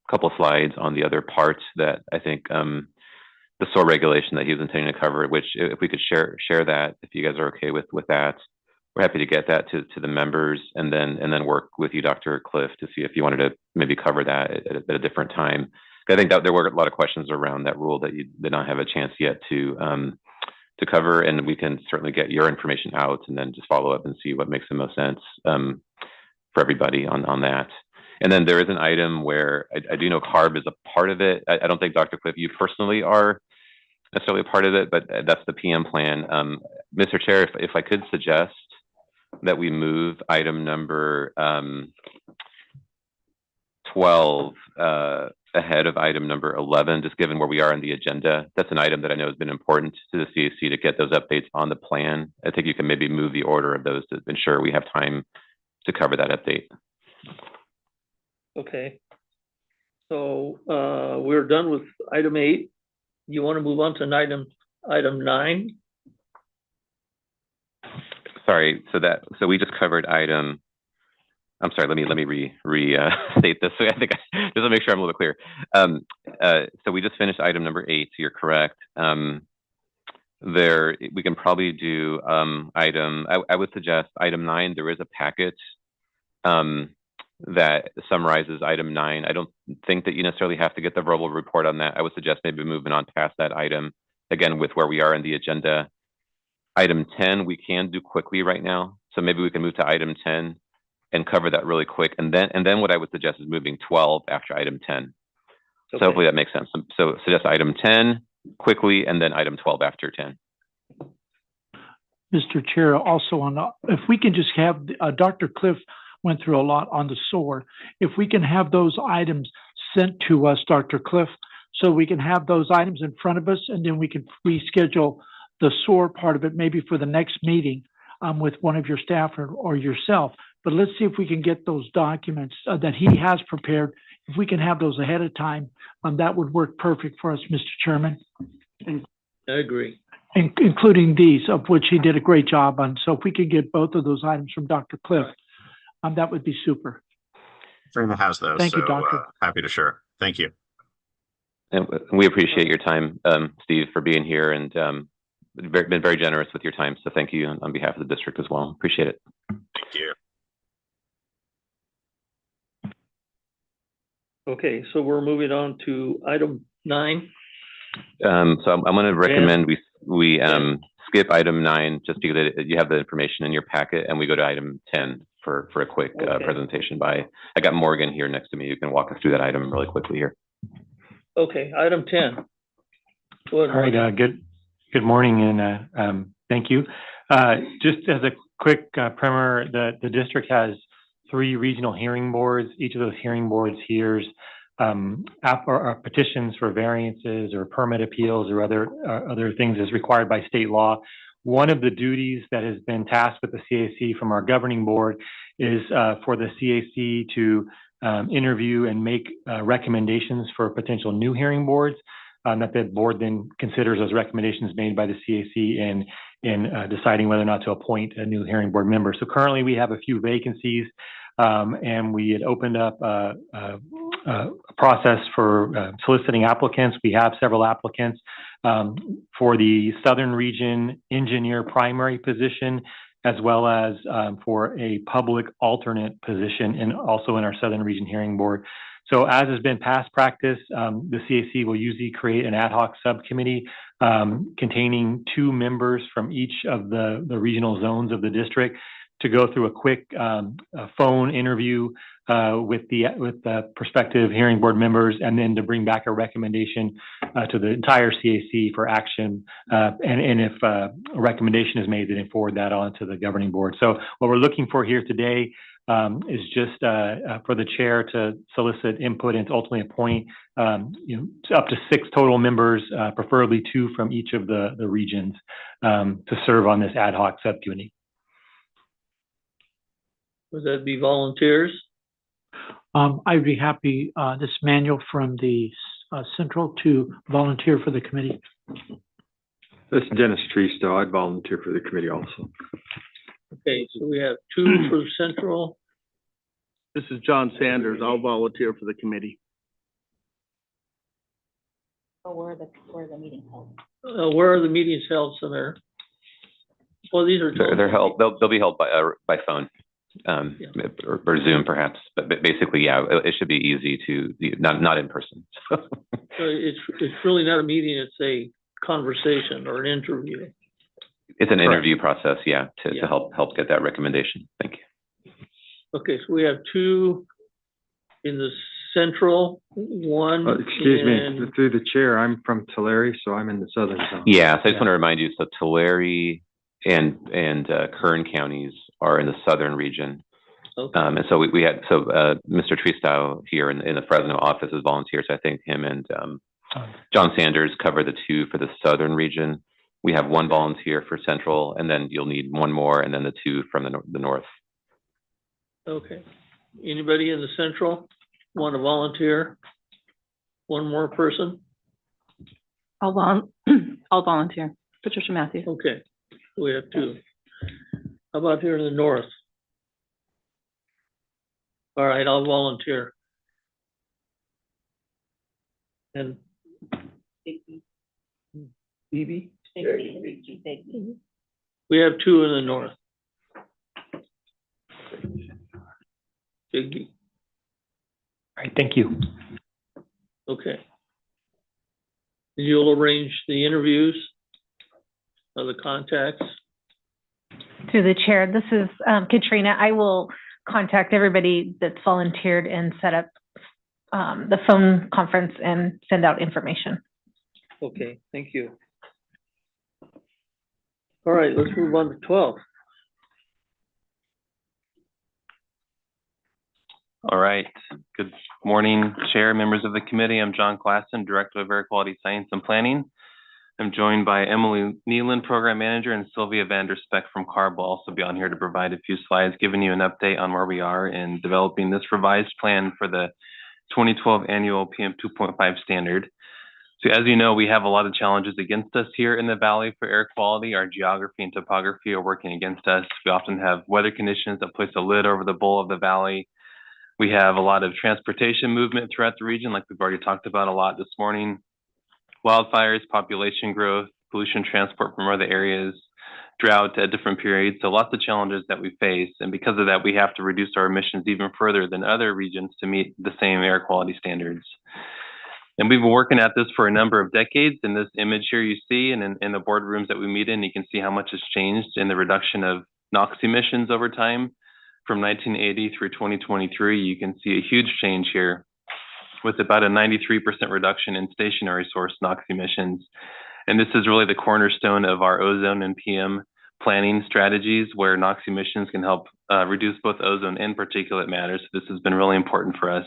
couple slides on the other parts that I think the SOAR regulation that he was intending to cover, which if we could share that, if you guys are okay with that, we're happy to get that to the members and then work with you, Dr. Cliff, to see if you wanted to maybe cover that at a different time. I think that there were a lot of questions around that rule that you did not have a chance yet to cover, and we can certainly get your information out and then just follow up and see what makes the most sense for everybody on that. And then there is an item where I do know CARB is a part of it. I don't think, Dr. Cliff, you personally are necessarily a part of it, but that's the PM plan. Mr. Chair, if I could suggest that we move item number 12 ahead of item number 11, just given where we are on the agenda. That's an item that I know has been important to the CAC to get those updates on the plan. I think you can maybe move the order of those to ensure we have time to cover that update. Okay. So we're done with item 8. You want to move on to item 9? Sorry, so we just covered item. I'm sorry, let me restate this. So I think just to make sure I'm a little clear. So we just finished item number 8. So you're correct. We can probably do item. I would suggest item 9. There is a packet that summarizes item 9. I don't think that you necessarily have to get the verbal report on that. I would suggest maybe moving on past that item again with where we are in the agenda. Item 10 we can do quickly right now. So maybe we can move to item 10. And cover that really quick, and then what I would suggest is moving 12 after item 10. Okay. So hopefully that makes sense. So suggest item 10 quickly, and then item 12 after 10. Mr. Chair, also if we can just have Dr. Cliff went through a lot on the SOAR. If we can have those items sent to us, Dr. Cliff, so we can have those items in front of us, and then we can reschedule the SOAR part of it maybe for the next meeting with one of your staff or yourself. But let's see if we can get those documents that he has prepared. If we can have those ahead of time, that would work perfect for us, Mr. Chairman. I agree. Including these, of which he did a great job on. So if we could get both of those items from Dr. Cliff, that would be super. Frema has those. Thank you, Doctor. Happy to share. Thank you. And we appreciate your time, Steve, for being here, and been very generous with your time. So thank you on behalf of the district as well. Appreciate it. Thank you. Okay, so we're moving on to item 9. So I'm going to recommend we skip item 9 just because you have the information in your packet, and we go to item 10 for a quick presentation by, I got Morgan here next to me. You can walk us through that item really quickly here. Okay, item 10. Go ahead, All right, good morning, and thank you. Just as a quick primer, the district has 3 regional hearing boards. Each of those hearing boards hears petitions for variances or permit appeals or other things as required by state law. One of the duties that has been tasked with the CAC from our governing board is for the CAC to interview and make recommendations for potential new hearing boards that the board then considers as recommendations made by the CAC in deciding whether or not to appoint a new hearing board member. So currently we have a few vacancies, and we had opened up a process for soliciting applicants. We have several applicants for the Southern Region engineer primary position, as well as for a public alternate position, and also in our Southern Region Hearing Board. So as has been past practice, the CAC will usually create an ad hoc subcommittee containing 2 members from each of the regional zones of the district to go through a quick phone interview with the prospective hearing board members, and then to bring back a recommendation to the entire CAC for action. And if a recommendation is made, then forward that on to the governing board. So what we're looking for here today is just for the chair to solicit input and to ultimately appoint up to 6 total members, preferably 2 from each of the regions, to serve on this ad hoc subcommittee. Would that be volunteers? I'd be happy, this Manuel from the Central, to volunteer for the committee. This is Dennis Tristo. I'd volunteer for the committee also. Okay, so we have 2 for Central. This is John Sanders. I'll volunteer for the committee. Where are the meetings held? Where are the meetings held, Samir? Well, these are. They're held. They'll be held by phone. Or Zoom perhaps, but basically, yeah, it should be easy to not in person. So it's really not a meeting; it's a conversation or an interview. It's an interview process, yeah, to help get that recommendation. Thank you. Okay, so we have 2 in the Central, 1. Excuse me, through the chair. I'm from Tulare, so I'm in the Southern zone. Yeah, so I just want to remind you. So Tulare and Kern counties are in the Southern region. Okay. And so we had, Mr. Tristow here in the Fresno office is volunteers. So I think him and John Sanders cover the 2 for the Southern region. We have 1 volunteer for Central, and then you'll need 1 more, and then the 2 from the North. Okay. Anybody in the Central want to volunteer? 1 more person? I'll volunteer. Patricia Matthews. Okay, we have 2. How about here in the North? All right, I'll volunteer. And Phoebe? We have 2 in the North. Bigby. All right, thank you. Okay. You'll arrange the interviews of the contacts? To the chair, this is Katrina. I will contact everybody that's volunteered and set up the phone conference and send out information. Okay, thank you. All right, let's move on to 12. All right. Good morning, Chair, members of the committee. I'm John Klassen, Director of Air Quality Science and Planning. I'm joined by Emily Nealon, Program Manager, and Sylvia Vanderspeck from CARB will also be on here to provide a few slides, giving you an update on where we are in developing this revised plan for the 2012 annual PM 2.5 standard. So as you know, we have a lot of challenges against us here in the Valley for air quality. Our geography and topography are working against us. We often have weather conditions that place a lid over the bowl of the valley. We have a lot of transportation movement throughout the region, like we've already talked about a lot this morning. Wildfires, population growth, pollution transport from other areas, drought at different periods. So lots of challenges that we face. And because of that, we have to reduce our emissions even further than other regions to meet the same air quality standards. And we've been working at this for a number of decades. In this image here you see, and in the boardrooms that we meet in, you can see how much has changed in the reduction of NOx emissions over time. From 1980 through 2023, you can see a huge change here with about a 93% reduction in stationary source NOx emissions. And this is really the cornerstone of our ozone and PM planning strategies, where NOx emissions can help reduce both ozone and particulate matter. So this has been really important for us.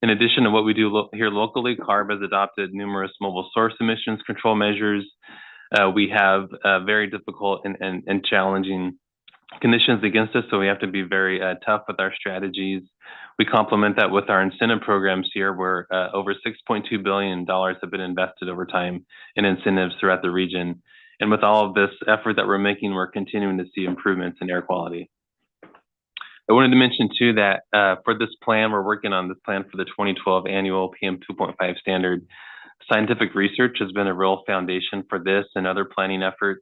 In addition to what we do here locally, CARB has adopted numerous mobile source emissions control measures. We have very difficult and challenging conditions against us, so we have to be very tough with our strategies. We complement that with our incentive programs here, where over $6.2 billion have been invested over time in incentives throughout the region. And with all of this effort that we're making, we're continuing to see improvements in air quality. I wanted to mention too that for this plan, we're working on this plan for the 2012 annual PM 2.5 standard. Scientific research has been a real foundation for this and other planning efforts.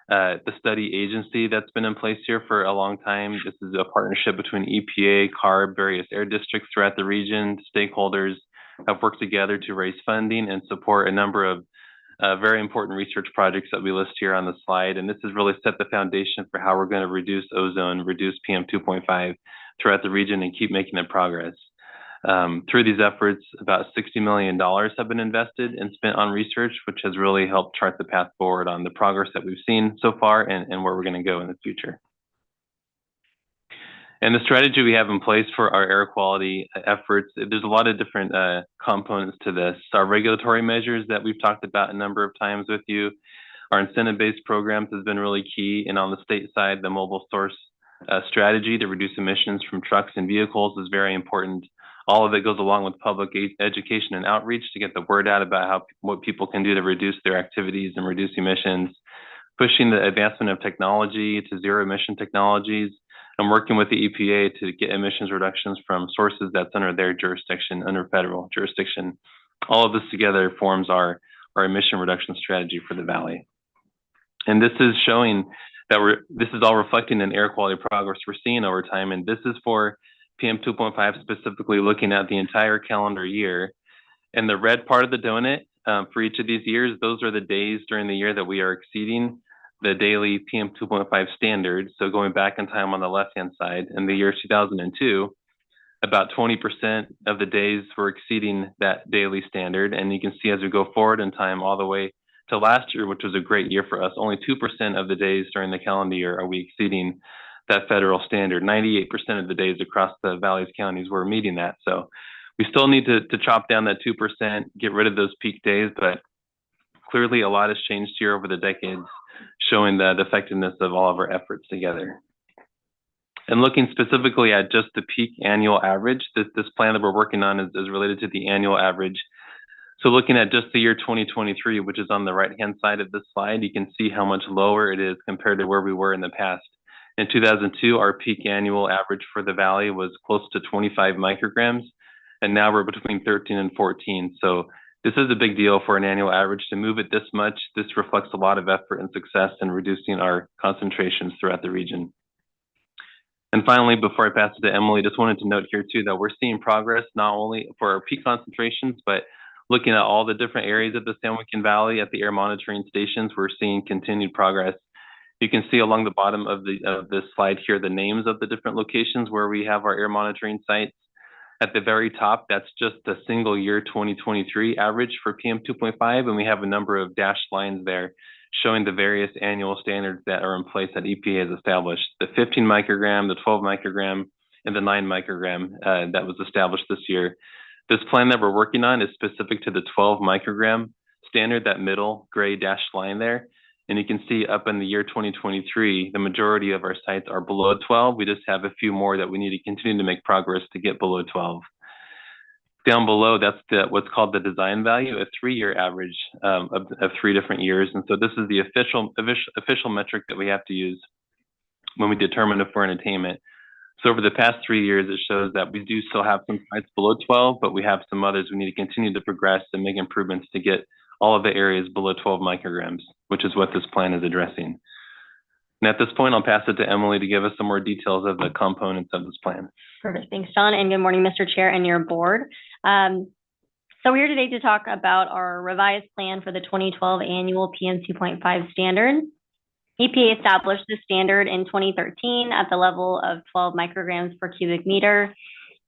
The study agency that's been in place here for a long time. This is a partnership between EPA, CARB, various air districts throughout the region. Stakeholders have worked together to raise funding and support a number of very important research projects that we list here on the slide. And this has really set the foundation for how we're going to reduce ozone, reduce PM 2.5 throughout the region and keep making that progress. Through these efforts, about $60 million have been invested and spent on research, which has really helped chart the path forward on the progress that we've seen so far and where we're going to go in the future. And the strategy we have in place for our air quality efforts, there's a lot of different components to this. Our regulatory measures that we've talked about a number of times with you, our incentive-based programs has been really key. And on the state side, the mobile source strategy to reduce emissions from trucks and vehicles is very important. All of it goes along with public education and outreach to get the word out about what people can do to reduce their activities and reduce emissions, pushing the advancement of technology to zero emission technologies, and working with the EPA to get emissions reductions from sources that's under their jurisdiction, under federal jurisdiction. All of this together forms our emission reduction strategy for the Valley. And this is showing that this is all reflecting in air quality progress we're seeing over time. And this is for PM 2.5 specifically, looking at the entire calendar year. And the red part of the donut for each of these years, those are the days during the year that we are exceeding the daily PM 2.5 standard. So going back in time on the left-hand side, in the year 2002, about 20% of the days were exceeding that daily standard. And you can see as we go forward in time all the way to last year, which was a great year for us, only 2% of the days during the calendar year are we exceeding that federal standard. 98% of the days across the Valley's counties were meeting that. So we still need to chop down that 2%, get rid of those peak days, but clearly a lot has changed here over the decades, showing the effectiveness of all of our efforts together. And looking specifically at just the peak annual average, this plan that we're working on is related to the annual average. So looking at just the year 2023, which is on the right-hand side of this slide, you can see how much lower it is compared to where we were in the past. In 2002, our peak annual average for the Valley was close to 25 micrograms, and now we're between 13 and 14. So this is a big deal for an annual average. To move it this much, this reflects a lot of effort and success in reducing our concentrations throughout the region. And finally, before I pass it to Emily, just wanted to note here too that we're seeing progress not only for our peak concentrations, but looking at all the different areas of the San Joaquin Valley at the air monitoring stations, we're seeing continued progress. You can see along the bottom of this slide here the names of the different locations where we have our air monitoring sites. At the very top, that's just the single year 2023 average for PM 2.5, and we have a number of dashed lines there showing the various annual standards that are in place that EPA has established. The 15 microgram, the 12 microgram, and the 9 microgram that was established this year. This plan that we're working on is specific to the 12 microgram standard, that middle gray dashed line there. And you can see up in the year 2023, the majority of our sites are below 12. We just have a few more that we need to continue to make progress to get below 12. Down below, that's what's called the design value, a 3-year average of 3 different years. And so this is the official metric that we have to use when we determine if we're in attainment. So over the past 3 years, it shows that we do still have some sites below 12, but we have some others we need to continue to progress and make improvements to get all of the areas below 12 micrograms, which is what this plan is addressing. And at this point, I'll pass it to Emily to give us some more details of the components of this plan. Perfect. Thanks, John. And good morning, Mr. Chair and your board. So So we're here today to talk about our revised plan for the 2012 annual PM 2.5 standard. EPA established the standard in 2013 at the level of 12 micrograms per cubic meter.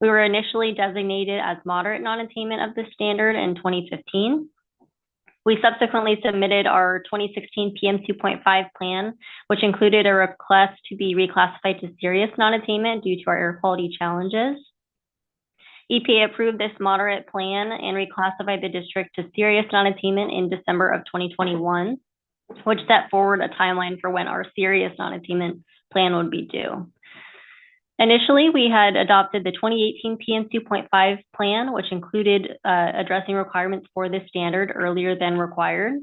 We were initially designated as moderate non-attainment of the standard in 2015. We subsequently submitted our 2016 PM 2.5 plan, which included a request to be reclassified to serious non-attainment due to our air quality challenges. EPA approved this moderate plan and reclassified the district to serious non-attainment in December of 2021, which set forward a timeline for when our serious non-attainment plan would be due. Initially, we had adopted the 2018 PM 2.5 plan, which included addressing requirements for this standard earlier than required.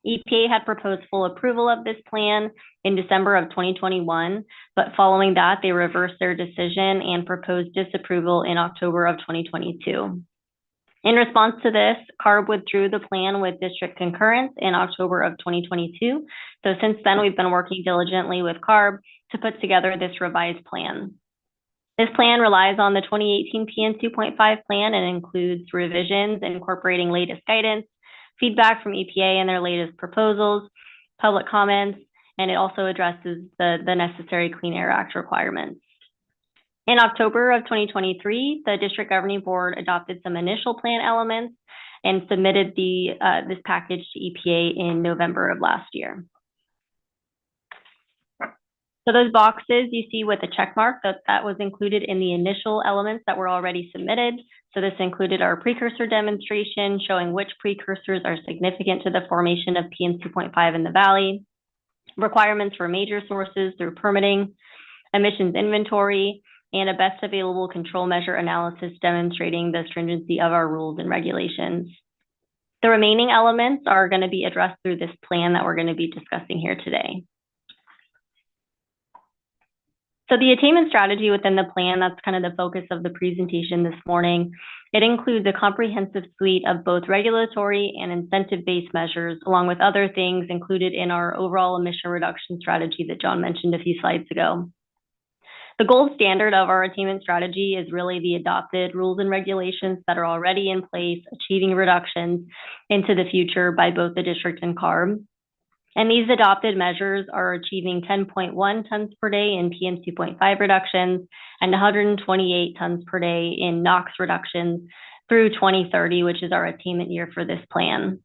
EPA had proposed full approval of this plan in December of 2021, but following that, they reversed their decision and proposed disapproval in October of 2022. In response to this, CARB withdrew the plan with district concurrence in October of 2022. So since then, we've been working diligently with CARB to put together this revised plan. This plan relies on the 2018 PM 2.5 plan and includes revisions incorporating latest guidance, feedback from EPA and their latest proposals, public comments, and it also addresses the necessary Clean Air Act requirements. In October of 2023, the District Governing Board adopted some initial plan elements and submitted this package to EPA in November of last year. So those boxes you see with a check mark, that was included in the initial elements that were already submitted. So this included our precursor demonstration showing which precursors are significant to the formation of PM 2.5 in the valley, requirements for major sources through permitting, emissions inventory, and a best available control measure analysis demonstrating the stringency of our rules and regulations. The remaining elements are going to be addressed through this plan that we're going to be discussing here today. So the attainment strategy within the plan, that's kind of the focus of the presentation this morning. It includes a comprehensive suite of both regulatory and incentive-based measures, along with other things included in our overall emission reduction strategy that John mentioned a few slides ago. The gold standard of our attainment strategy is really the adopted rules and regulations that are already in place, achieving reductions into the future by both the district and CARB. And these adopted measures are achieving 10.1 tons per day in PM 2.5 reductions and 128 tons per day in NOx reductions through 2030, which is our attainment year for this plan.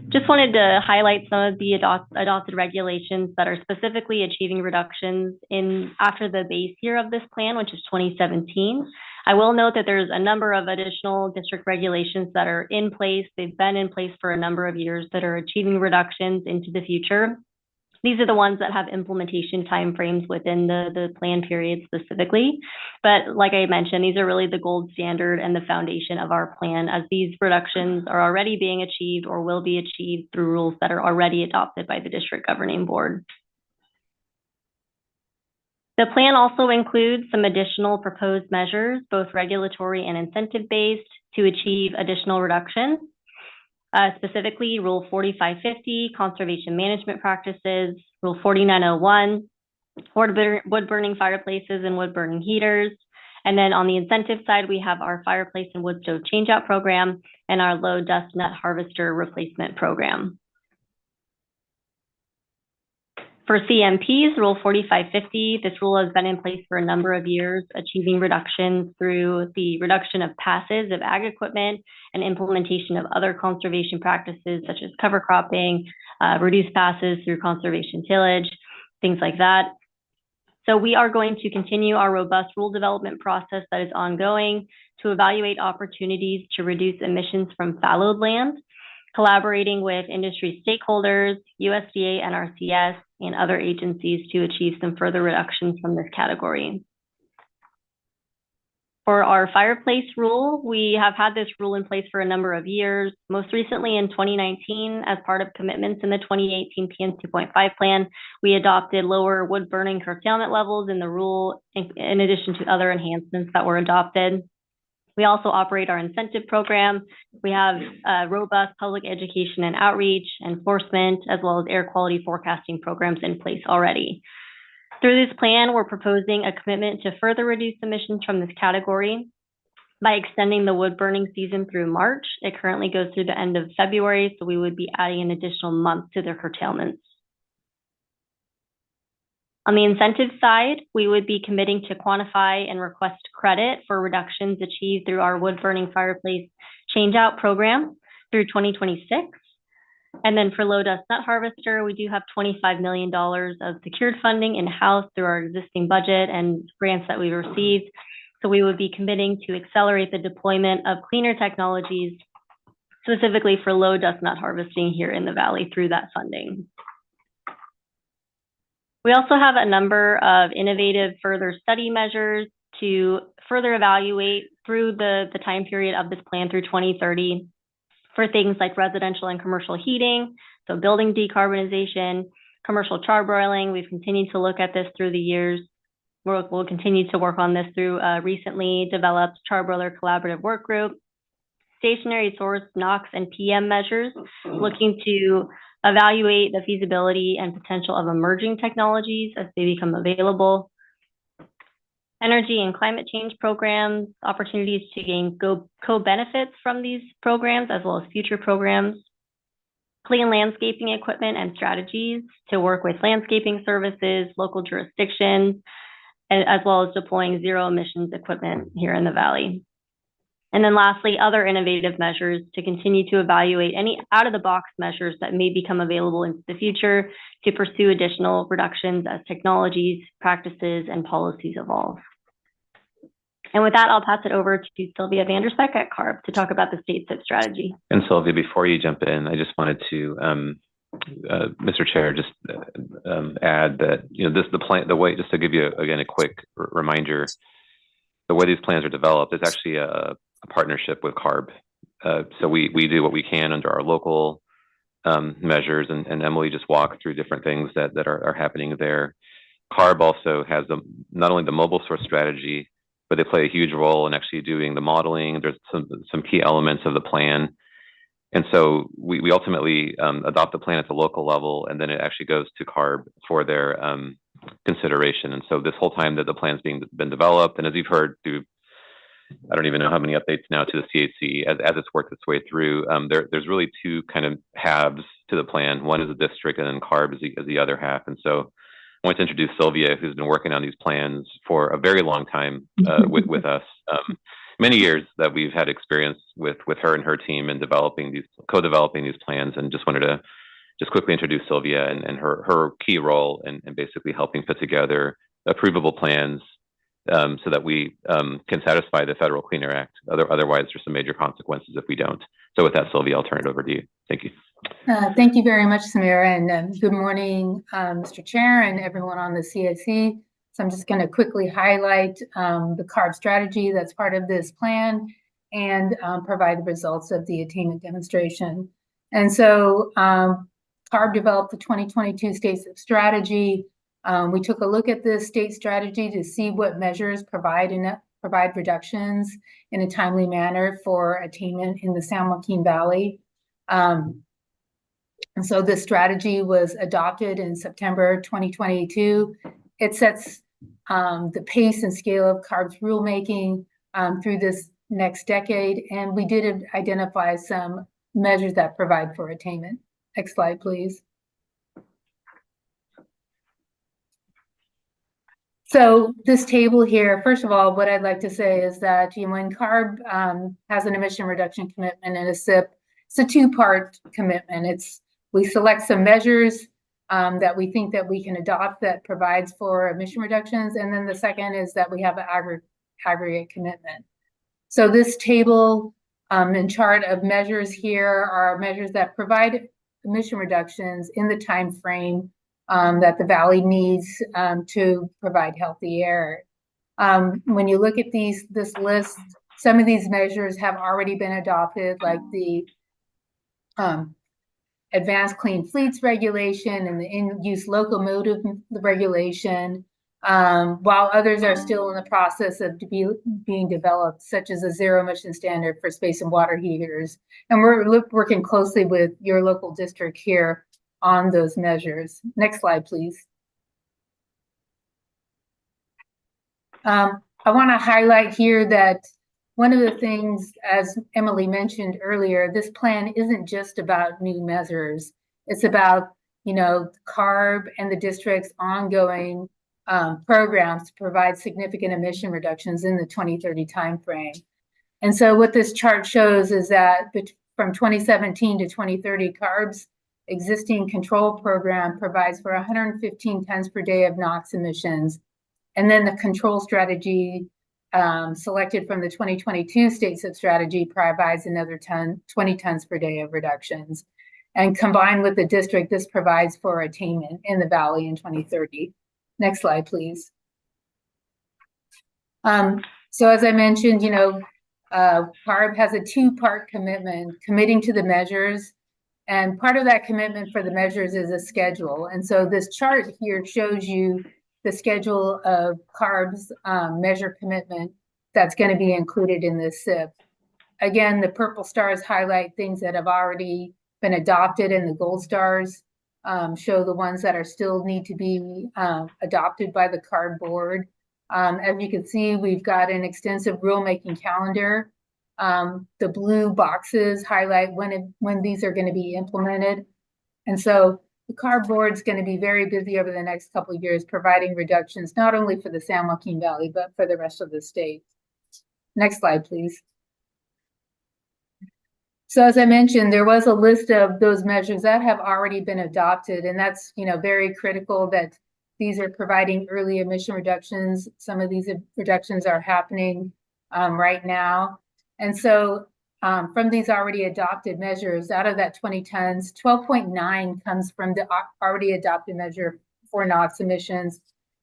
Just wanted to highlight some of the adopted regulations that are specifically achieving reductions after the base year of this plan, which is 2017. I will note that there's a number of additional district regulations that are in place. They've been in place for a number of years that are achieving reductions into the future. These are the ones that have implementation timeframes within the plan period specifically. But like I mentioned, these are really the gold standard and the foundation of our plan, as these reductions are already being achieved or will be achieved through rules that are already adopted by the District Governing Board. The plan also includes some additional proposed measures, both regulatory and incentive-based, to achieve additional reductions. Specifically, Rule 4550, Conservation Management Practices, Rule 4901, wood-burning fireplaces and wood-burning heaters. And then on the incentive side, we have our fireplace and wood stove changeout program and our low dust nut harvester replacement program. For CMPs, Rule 4550, this rule has been in place for a number of years, achieving reductions through the reduction of passes of ag equipment and implementation of other conservation practices such as cover cropping, reduced passes through conservation tillage, things like that. So we are going to continue our robust rule development process that is ongoing to evaluate opportunities to reduce emissions from fallowed land, collaborating with industry stakeholders, USDA, NRCS, and other agencies to achieve some further reductions from this category. For our fireplace rule, we have had this rule in place for a number of years. Most recently in 2019, as part of commitments in the 2018 PM 2.5 plan, we adopted lower wood burning curtailment levels in the rule, in addition to other enhancements that were adopted. We also operate our incentive program. We have robust public education and outreach, enforcement, as well as air quality forecasting programs in place already. Through this plan, we're proposing a commitment to further reduce emissions from this category. by extending the wood burning season through March. It currently goes through the end of February, so we would be adding an additional month to their curtailments. On the incentive side, we would be committing to quantify and request credit for reductions achieved through our wood burning fireplace change-out program through 2026. And then for low dust nut harvester, we do have $25 million of secured funding in-house through our existing budget and grants that we've received. So we would be committing to accelerate the deployment of cleaner technologies, specifically for low dust nut harvesting here in the Valley through that funding. We also have a number of innovative further study measures to further evaluate through the time period of this plan through 2030 for things like residential and commercial heating, so building decarbonization, commercial charbroiling. We've continued to look at this through the years. We'll continue to work on this through a recently developed charbroiler collaborative work group, stationary source NOx and PM measures, looking to evaluate the feasibility and potential of emerging technologies as they become available. Energy and climate change programs, opportunities to gain co-benefits from these programs, as well as future programs. Clean landscaping equipment and strategies to work with landscaping services, local jurisdictions, as well as deploying zero emissions equipment here in the Valley. And then lastly, other innovative measures to continue to evaluate any out-of-the-box measures that may become available in the future to pursue additional reductions as technologies, practices, and policies evolve. And with that, I'll pass it over to Sylvia Vanderspeck at CARB to talk about the state SIP strategy. And Sylvia, before you jump in, I just wanted to, Mr. Chair, just add that, you know, the way, just to give you, again, a quick reminder, the way these plans are developed is actually a partnership with CARB. So we do what we can under our local measures, and Emily just walked through different things that are happening there. CARB also has not only the mobile source strategy, but they play a huge role in actually doing the modeling. There's some key elements of the plan. And so we ultimately adopt the plan at the local level, and then it actually goes to CARB for their consideration. And so this whole time that the plan's been developed, and as you've heard through, I don't even know how many updates now to the CAC, as it's worked its way through, there's really two kind of halves to the plan. One is the district, and then CARB is the other half. And so I want to introduce Sylvia, who's been working on these plans for a very long time with us. Many years that we've had experience with her and her team in co-developing these plans, and just wanted to just quickly introduce Sylvia and her key role in basically helping put together approvable plans so that we can satisfy the Federal Clean Air Act. Otherwise, there's some major consequences if we don't. So with that, Sylvia, I'll turn it over to you. Thank you. Thank you very much, Samira, and good morning, Mr. Chair and everyone on the CAC. So I'm just going to quickly highlight the CARB strategy that's part of this plan and provide the results of the attainment demonstration. And so CARB developed the 2022 state strategy. We took a look at this state strategy to see what measures provide reductions in a timely manner for attainment in the San Joaquin Valley. And so this strategy was adopted in September 2022. It sets the pace and scale of CARB's rulemaking through this next decade, and we did identify some measures that provide for attainment. Next slide, please. So this table here, first of all, what I'd like to say is that when CARB has an emission reduction commitment and a SIP, it's a two-part commitment. We select some measures that we think that we can adopt that provides for emission reductions, and then the second is that we have an aggregate commitment. So this table and chart of measures here are measures that provide emission reductions in the time frame that the Valley needs to provide healthy air. When you look at this list, some of these measures have already been adopted, like the Advanced Clean Fleets regulation and the in-use locomotive regulation, while others are still in the process of being developed, such as a zero emission standard for space and water heaters. And we're working closely with your local district here on those measures. Next slide, please. I want to highlight here that one of the things, as Emily mentioned earlier, this plan isn't just about new measures. It's about, CARB and the district's ongoing programs to provide significant emission reductions in the 2030 timeframe. And so what this chart shows is that from 2017 to 2030, CARB's existing control program provides for 115 tons per day of NOx emissions. And then the control strategy selected from the 2022 state SIP strategy provides another 20 tons per day of reductions. And combined with the district, this provides for attainment in the valley in 2030. Next slide, please. So as I mentioned, CARB has a two-part commitment, committing to the measures. And part of that commitment for the measures is a schedule. And so this chart here shows you the schedule of CARB's measure commitment that's going to be included in this SIP. Again, the purple stars highlight things that have already been adopted, and the gold stars show the ones that are still need to be adopted by the CARB board. As you can see, we've got an extensive rulemaking calendar. The blue boxes highlight when these are going to be implemented. And so the CARB board is going to be very busy over the next couple of years, providing reductions, not only for the San Joaquin Valley, but for the rest of the state. Next slide, please. So as I mentioned, there was a list of those measures that have already been adopted, and that's, very critical that these are providing early emission reductions. Some of these reductions are happening right now. And so from these already adopted measures, out of that 20 tons, 12.9 comes from the already adopted measure for NOx emissions,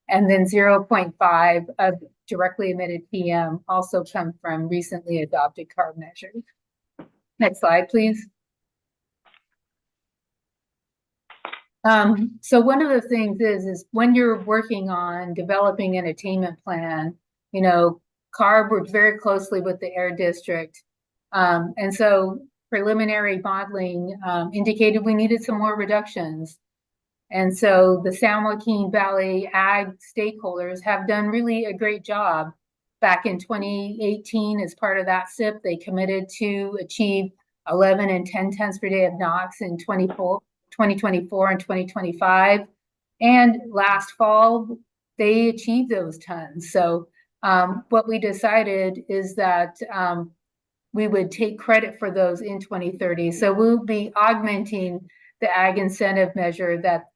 and then 0.5 of directly emitted PM also come from recently adopted CARB measures. Next slide, please. So one of the things is when you're working on developing an attainment plan, CARB worked very closely with the Air District. And so preliminary modeling indicated we needed some more reductions. And so the San Joaquin Valley ag stakeholders have done really a great job. Back in 2018, as part of that SIP, they committed to achieve 11 and 10 tons per day of NOx in 2024 and 2025. And last fall, they achieved those tons. So what we decided is that we would take credit for those in 2030. So we'll be augmenting the ag incentive measure that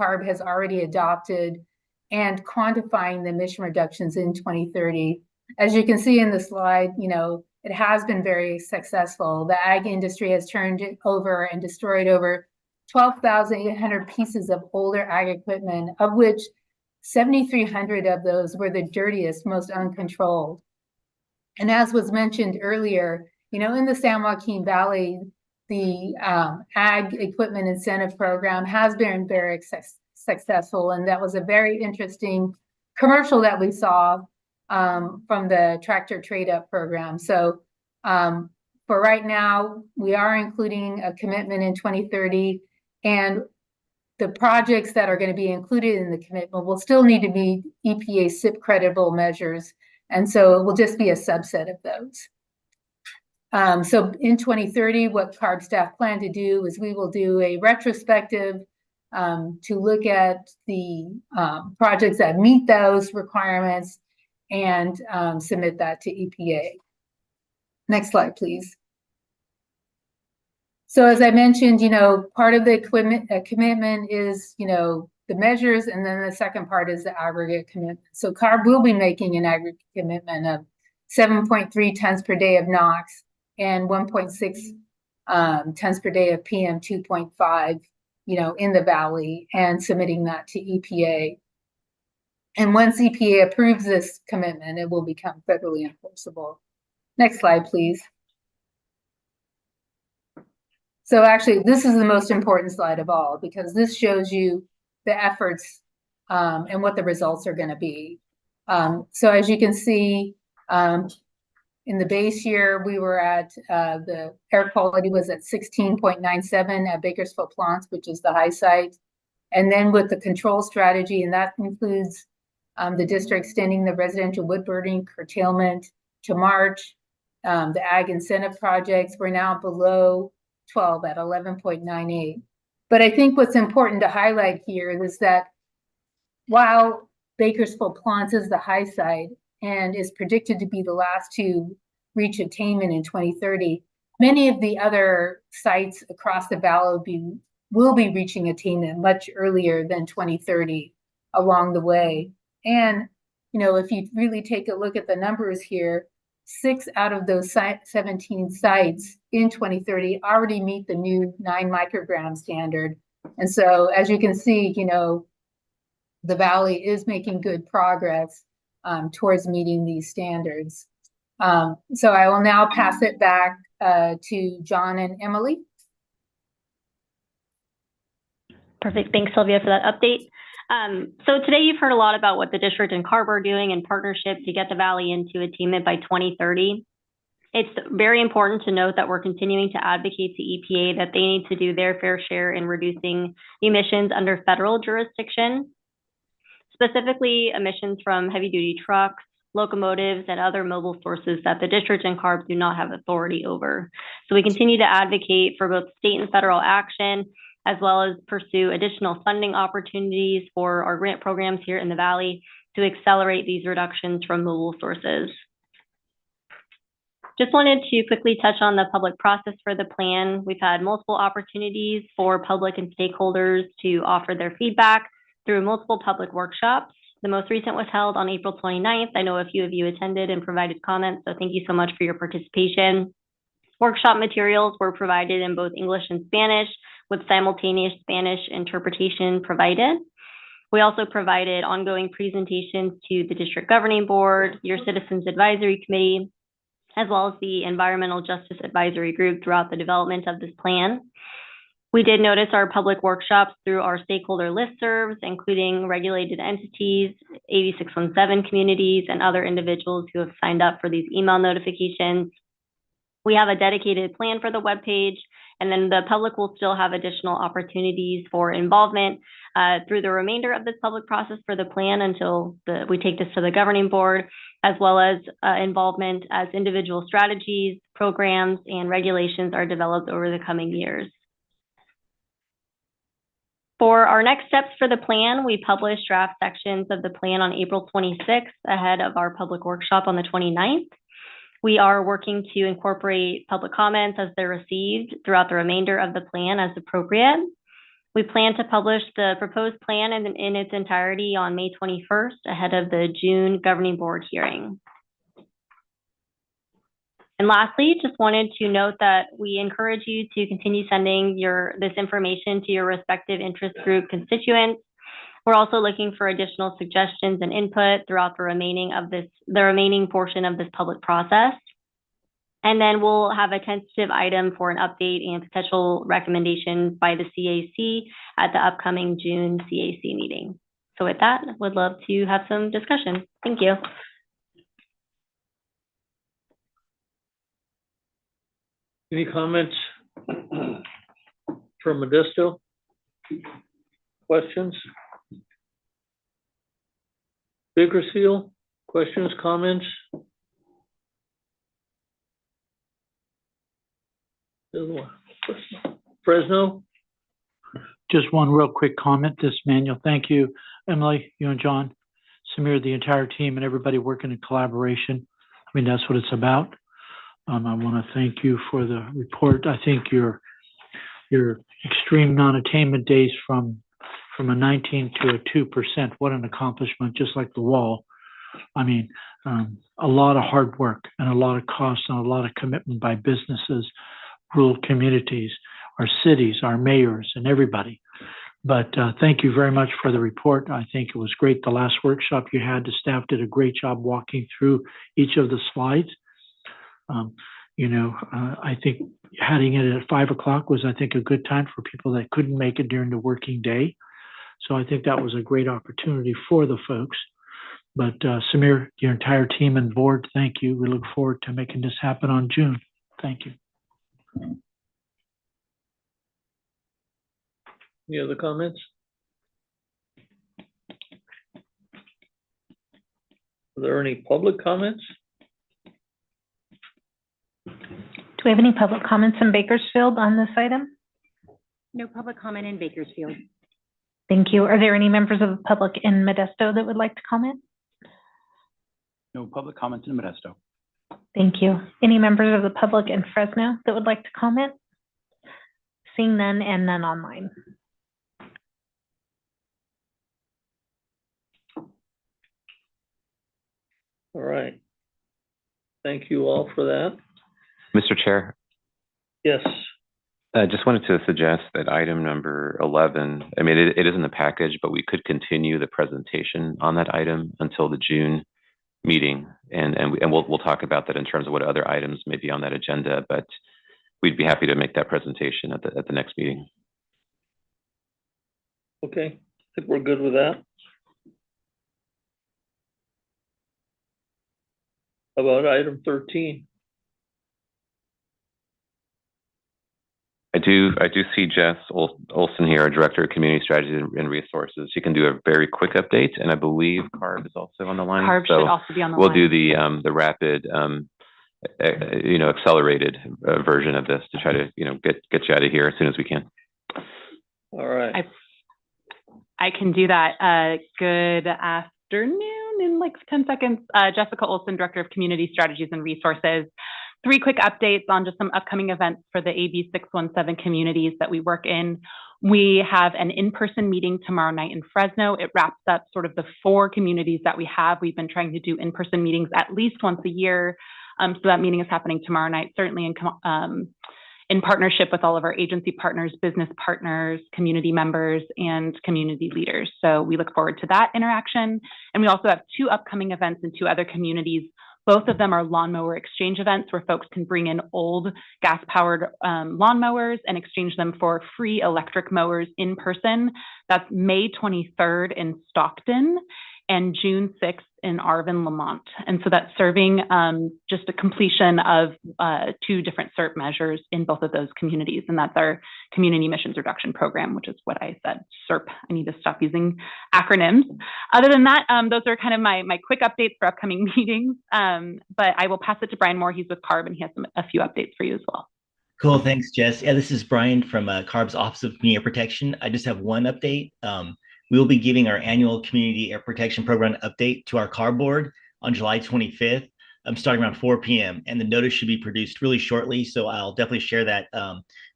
CARB has already adopted and quantifying the emission reductions in 2030. As you can see in the slide, it has been very successful. The ag industry has turned over and destroyed over 12,800 pieces of older ag equipment, of which 7,300 of those were the dirtiest, most uncontrolled. And as was mentioned earlier, in the San Joaquin Valley, the ag equipment incentive program has been very successful. And that was a very interesting commercial that we saw from the tractor trade-up program. So for right now, we are including a commitment in 2030, and the projects that are going to be included in the commitment will still need to be EPA SIP credible measures. And so it will just be a subset of those. So in 2030, what CARB staff plan to do is we will do a retrospective to look at the projects that meet those requirements and submit that to EPA. Next slide, please. So as I mentioned, part of the commitment is, the measures, and then the second part is the aggregate commitment. So CARB will be making an aggregate commitment of 7.3 tons per day of NOx and 1.6 tons per day of PM 2.5, in the valley, and submitting that to EPA. And once EPA approves this commitment, it will become federally enforceable. Next slide, please. So actually, this is the most important slide of all, because this shows you the efforts and what the results are going to be. So as you can see, in the base year, we were at, the air quality was at 16.97 at Bakersfield Plants, which is the high site. And then with the control strategy, and that includes the district extending the residential wood burning curtailment to March, the ag incentive projects, we're now below 12 at 11.98. But I think what's important to highlight here is that while Bakersfield Plants is the high side and is predicted to be the last to reach attainment in 2030, many of the other sites across the valley will be reaching attainment much earlier than 2030 along the way. And, you know, if you really take a look at the numbers here, 6 out of those 17 sites in 2030 already meet the new 9 microgram standard. And so, as you can see, you know, the Valley is making good progress towards meeting these standards. So I will now pass it back to John and Emily. Perfect. Thanks, Sylvia, for that update. So today you've heard a lot about what the district and CARB are doing in partnership to get the Valley into attainment by 2030. It's very important to note that we're continuing to advocate to EPA that they need to do their fair share in reducing emissions under federal jurisdiction, specifically emissions from heavy-duty trucks, locomotives, and other mobile sources that the district and CARB do not have authority over. So we continue to advocate for both state and federal action, as well as pursue additional funding opportunities for our grant programs here in the Valley to accelerate these reductions from mobile sources. Just wanted to quickly touch on the public process for the plan. We've had multiple opportunities for public and stakeholders to offer their feedback through multiple public workshops. The most recent was held on April 29th. I know a few of you attended and provided comments, so thank you so much for your participation. Workshop materials were provided in both English and Spanish, with simultaneous Spanish interpretation provided. We also provided ongoing presentations to the District Governing Board, your Citizens Advisory Committee, as well as the Environmental Justice Advisory Group throughout the development of this plan. We did notice our public workshops through our stakeholder listservs, including regulated entities, 8617 communities, and other individuals who have signed up for these email notifications. We have a dedicated plan for the webpage, and then the public will still have additional opportunities for involvement through the remainder of this public process for the plan until we take this to the governing board, as well as involvement as individual strategies, programs, and regulations are developed over the coming years. For our next steps for the plan, we published draft sections of the plan on April 26th ahead of our public workshop on the 29th. We are working to incorporate public comments as they're received throughout the remainder of the plan as appropriate. We plan to publish the proposed plan in its entirety on May 21st ahead of the June governing board hearing. And lastly, just wanted to note that we encourage you to continue sending this information to your respective interest group constituents. We're also looking for additional suggestions and input throughout the remaining portion of this public process. And then we'll have a tentative item for an update and potential recommendation by the CAC at the upcoming June CAC meeting. So with that, would love to have some discussion. Thank you. Any comments from Modesto? Questions? Bakersfield, questions, comments? Fresno? Just one real quick comment, this manual. Thank you, Emily, you and John, Samir, the entire team, and everybody working in collaboration. I mean, that's what it's about. I want to thank you for the report. I think your extreme non-attainment days from a 19 to a 2%, what an accomplishment, just like the wall. I mean, a lot of hard work and a lot of cost and a lot of commitment by businesses, rural communities, our cities, our mayors, and everybody. But thank you very much for the report. I think it was great. The last workshop you had, the staff did a great job walking through each of the slides. I think having it at 5 o'clock was, I think, a good time for people that couldn't make it during the working day. So I think that was a great opportunity for the folks. But Samir, your entire team and board, thank you. We look forward to making this happen on June. Thank you. Any other comments? Are there any public comments? Do we have any public comments in Bakersfield on this item? No public comment in Bakersfield. Thank you. Are there any members of the public in Modesto that would like to comment? No public comments in Modesto. Thank you. Any members of the public in Fresno that would like to comment? Seeing none and none online. All right. Thank you all for that. Mr. Chair, Yes, I just wanted to suggest that item number 11, I mean, it is in the package, but we could continue the presentation on that item until the June meeting. And we'll talk about that in terms of what other items may be on that agenda, but we'd be happy to make that presentation at the next meeting. okay. I think we're good with that. How about item 13? I do see Jess Olson here, our Director of Community Strategy and Resources. She can do a very quick update, and I believe Carb is also on the line. Carb should also be on the we'll line. do the rapid, accelerated version of this to try to, get you out of here as soon as we can. All right. I can do that. Good afternoon in like 10 seconds. Jessica Olson, Director of Community Strategies and Resources. 3 quick updates on just some upcoming events for the AB 617 communities that we work in. We have an in-person meeting tomorrow night in Fresno. It wraps up sort of the 4 communities that we have. We've been trying to do in-person meetings at least once a year. So that meeting is happening tomorrow night, certainly in partnership with all of our agency partners, business partners, community members, and community leaders. So we look forward to that interaction. And we also have 2 upcoming events in 2 other communities. Both of them are lawnmower exchange events where folks can bring in old gas-powered lawnmowers and exchange them for free electric mowers in person. That's May 23rd in Stockton and June 6th in Arvin, Lamont. And so that's serving just a completion of 2 different CERP measures in both of those communities. And that's our Community Emissions Reduction Program, which is what I said, CERP. I need to stop using acronyms. Other than that, those are kind of my quick updates for upcoming meetings. But I will pass it to Brian Moore. He's with CARB and he has a few updates for you as well. Cool, thanks, Jess. Yeah, this is Brian from CARB's Office of Community Air Protection. I just have one update. We will be giving our annual Community Air Protection Program update to our CARB board on July 25th, starting around 4 p.m. And the notice should be produced really shortly. So I'll definitely share that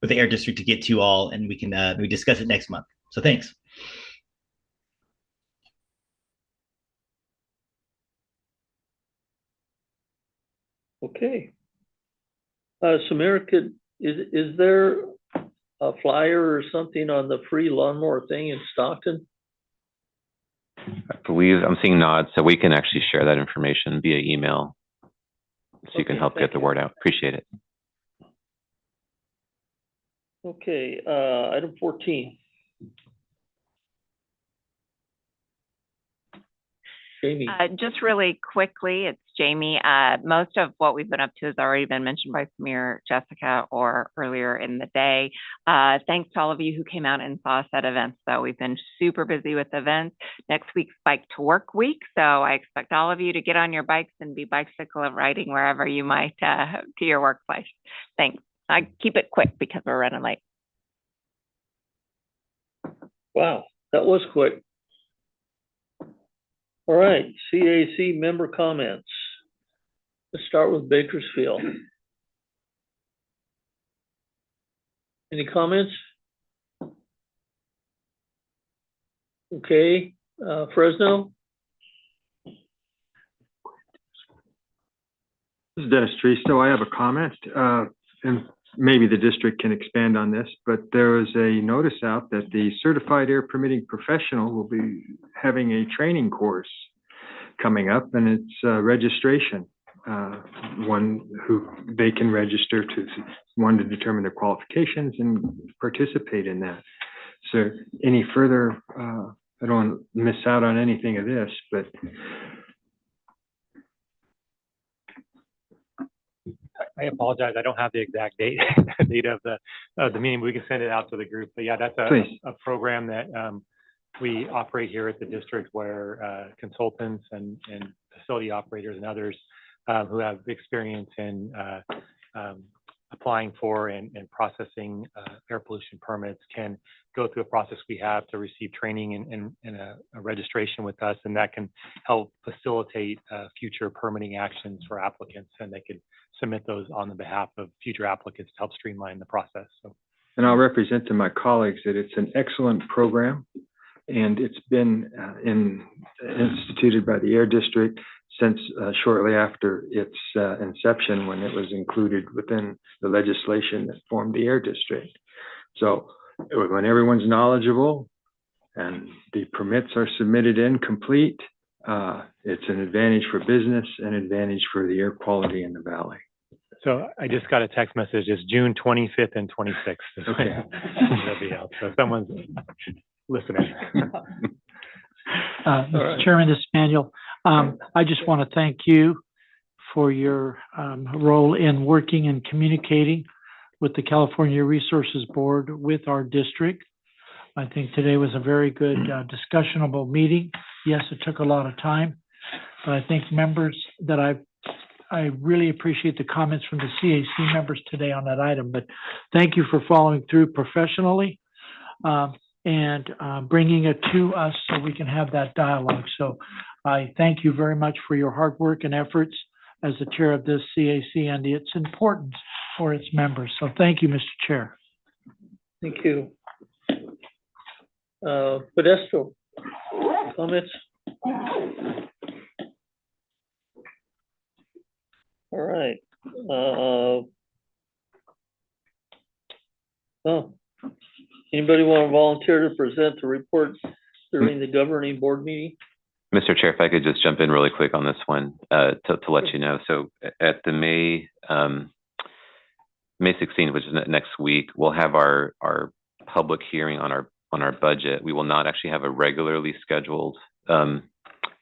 with the Air District to get to you all, and we can we discuss it next month. So thanks. Okay. Samira, is there a flyer or something on the free lawnmower thing in Stockton? I believe I'm seeing nods, so we can actually share that information via email so you can help get the word out. Appreciate it. Okay, item 14. Jamie. Just really quickly, it's Jamie. Most of what we've been up to has already been mentioned by Samir, Jessica, or earlier in the day. Thanks to all of you who came out and saw us at events, though. We've been super busy with events. Next week's Bike to Work week, so I expect all of you to get on your bikes and be bicycle riding wherever you might to your workplace. Thanks. I keep it quick because we're running late. Wow, that was quick. All right, CAC member comments. Let's start with Bakersfield. Any comments? Okay, Fresno? This is Dennis Tristo. I have a comment, and maybe the district can expand on this, but there was a notice out that the certified air permitting professional will be having a training course coming up, and it's registration. One who they can register to determine their qualifications and participate in that. So any further, I don't want to miss out on anything of this, but I apologize. I don't have the exact date of the meeting. We can send it out to the group. But yeah, that's a program that we operate here at the district where consultants and facility operators and others who have experience in applying for and processing air pollution permits can go through a process we have to receive training and a registration with us, and that can help facilitate future permitting actions for applicants, and they could submit those on the behalf of future applicants to help streamline the process. So. And I'll represent to my colleagues that it's an excellent program, and it's been instituted by the Air District since shortly after its inception, when it was included within the legislation that formed the Air District. So when everyone's knowledgeable and the permits are submitted in complete, it's an advantage for business and advantage for the air quality in the valley. So I just got a text message. It's June 25th and 26th. Okay. That'll be out. So if someone's listening. Mr. Chairman, this is Manuel. I just want to thank you for your role in working and communicating with the California Resources Board with our district. I think today was a very good discussionable meeting. Yes, it took a lot of time, but I think members that I really appreciate the comments from the CAC members today on that item, but thank you for following through professionally and bringing it to us so we can have that dialogue. So I thank you very much for your hard work and efforts as the chair of this CAC, and it's important for its members. So thank you, Mr. Chair. Thank you. Pedestro, comments? All right. Anybody want to volunteer to present the report during the governing board meeting? Mr. Chair, if I could just jump in really quick on this one to let you know. So at the May 16th, which is next week, we'll have our public hearing on our budget. We will not actually have a regularly scheduled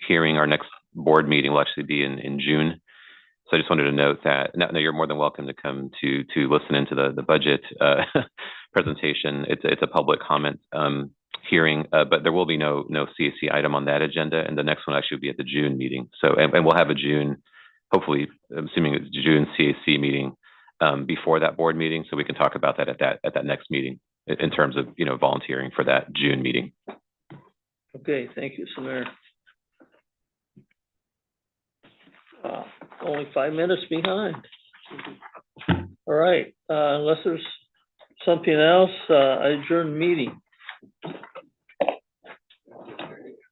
hearing. Our next board meeting will actually be in June. So I just wanted to note that. No, you're more than welcome to come to listen into the budget presentation. It's a public comment hearing, but there will be no CAC item on that agenda, and the next one actually will be at the June meeting. So and we'll have a June, hopefully, assuming it's June CAC meeting before that board meeting, so we can talk about that at that next meeting in terms of volunteering for that June meeting. Okay, thank you, Samir. Only 5 minutes behind. All right, unless there's something else, I adjourn the meeting.